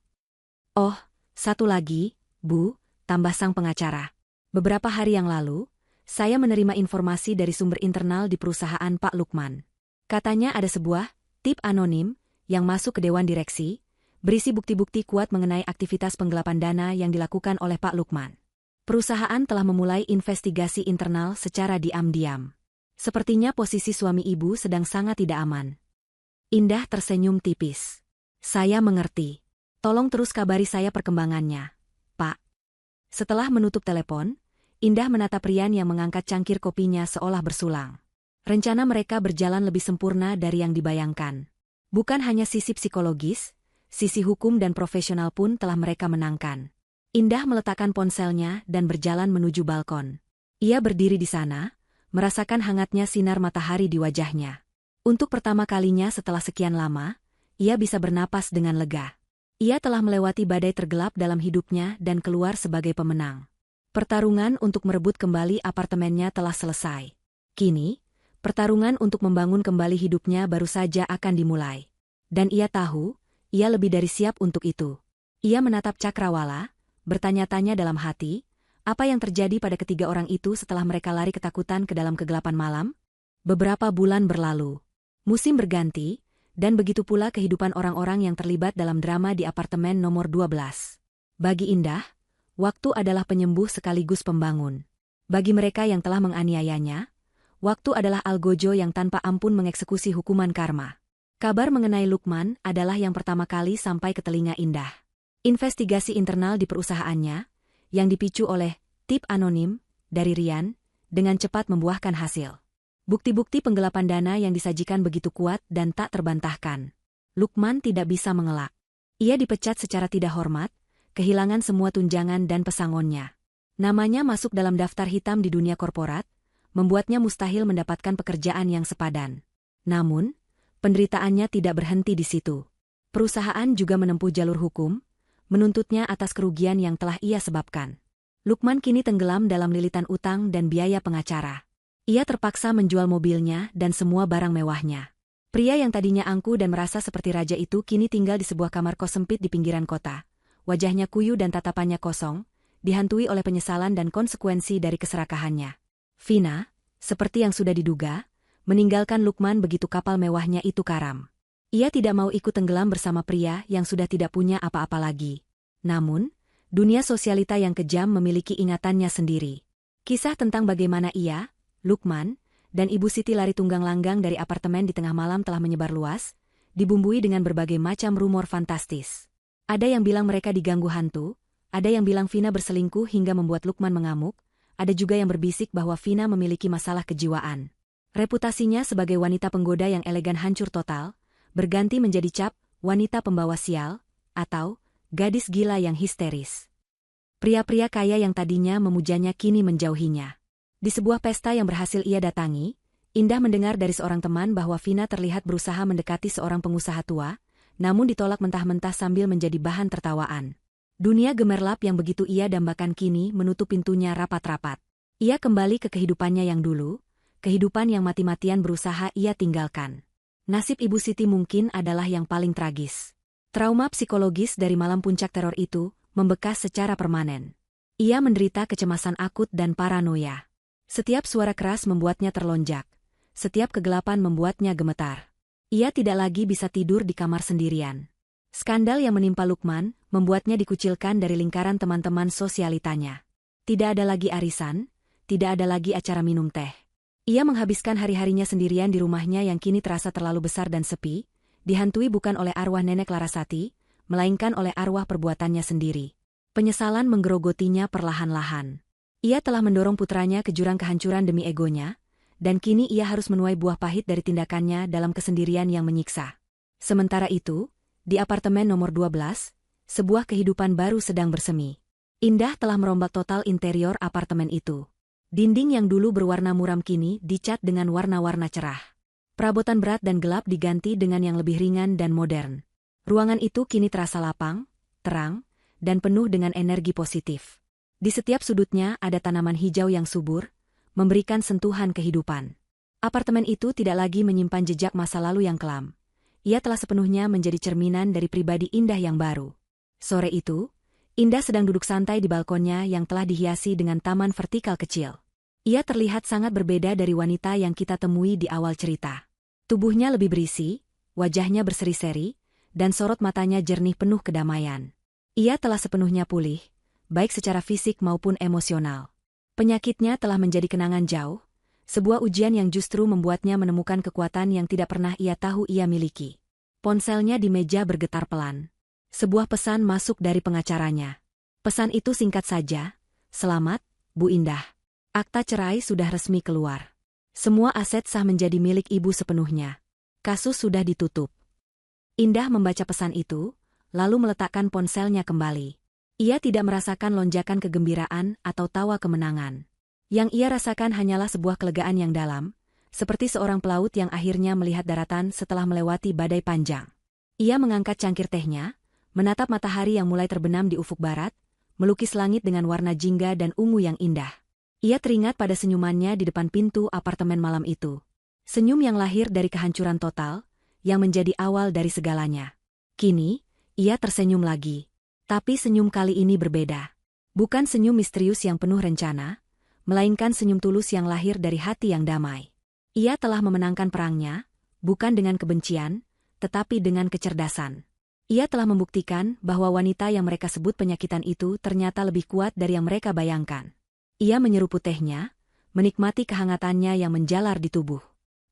"Oh, satu lagi, Bu," tambah sang pengacara. "Beberapa hari yang lalu, saya menerima informasi dari sumber internal di perusahaan Pak Lukman. Katanya ada sebuah tip anonim yang masuk ke Dewan Direksi, berisi bukti-bukti kuat mengenai aktivitas penggelapan dana yang dilakukan oleh Pak Lukman. Perusahaan telah memulai investigasi internal secara diam-diam. Sepertinya posisi suami Ibu sedang sangat tidak aman." Indah tersenyum tipis. "Saya mengerti. Tolong terus kabari saya perkembangannya, Pak." Setelah menutup telepon, Indah menatap Rian yang mengangkat cangkir kopinya seolah bersulang. Rencana mereka berjalan lebih sempurna dari yang dibayangkan. Bukan hanya sisi psikologis, sisi hukum dan profesional pun telah mereka menangkan. Indah meletakkan ponselnya dan berjalan menuju balkon. Ia berdiri di sana, merasakan hangatnya sinar matahari di wajahnya. Untuk pertama kalinya setelah sekian lama, ia bisa bernapas dengan lega. Ia telah melewati badai tergelap dalam hidupnya dan keluar sebagai pemenang. Pertarungan untuk merebut kembali apartemennya telah selesai. Kini, pertarungan untuk membangun kembali hidupnya baru saja akan dimulai. Dan ia tahu, ia lebih dari siap untuk itu. Ia menatap Cakrawala, bertanya-tanya dalam hati, apa yang terjadi pada ketiga orang itu setelah mereka lari ketakutan ke dalam kegelapan malam? Beberapa bulan berlalu. Musim berganti, dan begitu pula kehidupan orang-orang yang terlibat dalam drama di apartemen nomor 12. Bagi Indah, waktu adalah penyembuh sekaligus pembangun. Bagi mereka yang telah menganiayanya, waktu adalah algojo yang tanpa ampun mengeksekusi hukuman karma. Kabar mengenai Lukman adalah yang pertama kali sampai ke telinga Indah. Investigasi internal di perusahaannya, yang dipicu oleh tip anonim dari Rian, dengan cepat membuahkan hasil. Bukti-bukti penggelapan dana yang disajikan begitu kuat dan tak terbantahkan. Lukman tidak bisa mengelak. Ia dipecat secara tidak hormat, kehilangan semua tunjangan dan pesangonnya. Namanya masuk dalam daftar hitam di dunia korporat, membuatnya mustahil mendapatkan pekerjaan yang sepadan. Namun, penderitaannya tidak berhenti di situ. Perusahaan juga menempuh jalur hukum, menuntutnya atas kerugian yang telah ia sebabkan. Lukman kini tenggelam dalam lilitan utang dan biaya pengacara. Ia terpaksa menjual mobilnya dan semua barang mewahnya. Pria yang tadinya angkuh dan merasa seperti raja itu kini tinggal di sebuah kamar kos sempit di pinggiran kota. Wajahnya kuyu dan tatapannya kosong, dihantui oleh penyesalan dan konsekuensi dari keserakahannya. Vina, seperti yang sudah diduga, meninggalkan Lukman begitu kapal mewahnya itu karam. Ia tidak mau ikut tenggelam bersama pria yang sudah tidak punya apa-apa lagi. Namun, dunia sosialita yang kejam memiliki ingatannya sendiri. Kisah tentang bagaimana ia, Lukman, dan Ibu Siti lari tunggang-langgang dari apartemen di tengah malam telah menyebar luas, dibumbui dengan berbagai macam rumor fantastis. Ada yang bilang mereka diganggu hantu, ada yang bilang Vina berselingkuh hingga membuat Lukman mengamuk, ada juga yang berbisik bahwa Vina memiliki masalah kejiwaan. Reputasinya sebagai wanita penggoda yang elegan hancur total, berganti menjadi cap, wanita pembawa sial, atau gadis gila yang histeris. Pria-pria kaya yang tadinya memujanya kini menjauhinya. Di sebuah pesta yang berhasil ia datangi, Indah mendengar dari seorang teman bahwa Vina terlihat berusaha mendekati seorang pengusaha tua, namun ditolak mentah-mentah sambil menjadi bahan tertawaan. Dunia gemerlap yang begitu ia dambakan kini menutup pintunya rapat-rapat. Ia kembali ke kehidupannya yang dulu, kehidupan yang mati-matian berusaha ia tinggalkan. Nasib Ibu Siti mungkin adalah yang paling tragis. Trauma psikologis dari malam puncak teror itu membekas secara permanen. Ia menderita kecemasan akut dan paranoia. Setiap suara keras membuatnya terlonjak. Setiap kegelapan membuatnya gemetar. Ia tidak lagi bisa tidur di kamar sendirian. Skandal yang menimpa Lukman membuatnya dikucilkan dari lingkaran teman-teman sosialitanya. Tidak ada lagi arisan, tidak ada lagi acara minum teh. Ia menghabiskan hari-harinya sendirian di rumahnya yang kini terasa terlalu besar dan sepi, dihantui bukan oleh arwah nenek Larasati, melainkan oleh arwah perbuatannya sendiri. Penyesalan menggerogotinya perlahan-lahan. Ia telah mendorong putranya ke jurang kehancuran demi egonya, dan kini ia harus menuai buah pahit dari tindakannya dalam kesendirian yang menyiksa. Sementara itu, di apartemen nomor 12, sebuah kehidupan baru sedang bersemi. Indah telah merombak total interior apartemen itu. Dinding yang dulu berwarna muram kini dicat dengan warna-warna cerah. Perabotan berat dan gelap diganti dengan yang lebih ringan dan modern. Ruangan itu kini terasa lapang, terang, dan penuh dengan energi positif. Di setiap sudutnya ada tanaman hijau yang subur, memberikan sentuhan kehidupan. Apartemen itu tidak lagi menyimpan jejak masa lalu yang kelam. Ia telah sepenuhnya menjadi cerminan dari pribadi Indah yang baru. Sore itu, Indah sedang duduk santai di balkonnya yang telah dihiasi dengan taman vertikal kecil. Ia terlihat sangat berbeda dari wanita yang kita temui di awal cerita. Tubuhnya lebih berisi, wajahnya berseri-seri, dan sorot matanya jernih penuh kedamaian. Ia telah sepenuhnya pulih, baik secara fisik maupun emosional. Penyakitnya telah menjadi kenangan jauh, sebuah ujian yang justru membuatnya menemukan kekuatan yang tidak pernah ia tahu ia miliki. Ponselnya di meja bergetar pelan. Sebuah pesan masuk dari pengacaranya. Pesan itu singkat saja, "Selamat, Bu Indah. Akta cerai sudah resmi keluar. Semua aset sah menjadi milik Ibu sepenuhnya. Kasus sudah ditutup." Indah membaca pesan itu, lalu meletakkan ponselnya kembali. Ia tidak merasakan lonjakan kegembiraan atau tawa kemenangan. Yang ia rasakan hanyalah sebuah kelegaan yang dalam, seperti seorang pelaut yang akhirnya melihat daratan setelah melewati badai panjang. Ia mengangkat cangkir tehnya, menatap matahari yang mulai terbenam di ufuk barat, melukis langit dengan warna jingga dan ungu yang indah. Ia teringat pada senyumannya di depan pintu apartemen malam itu. Senyum yang lahir dari kehancuran total, yang menjadi awal dari segalanya. Kini, ia tersenyum lagi. Tapi senyum kali ini berbeda. Bukan senyum misterius yang penuh rencana, melainkan senyum tulus yang lahir dari hati yang damai. Ia telah memenangkan perangnya, bukan dengan kebencian, tetapi dengan kecerdasan. Ia telah membuktikan bahwa wanita yang mereka sebut penyakitan itu ternyata lebih kuat dari yang mereka bayangkan. Ia menyeruput tehnya, menikmati kehangatannya yang menjalar di tubuh.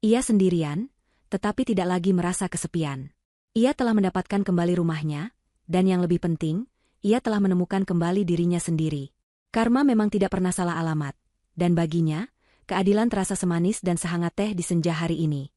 Ia sendirian, tetapi tidak lagi merasa kesepian. Ia telah mendapatkan kembali rumahnya, dan yang lebih penting, ia telah menemukan kembali dirinya sendiri. Karma memang tidak pernah salah alamat, dan baginya, keadilan terasa semanis dan sehangat teh di senja hari ini.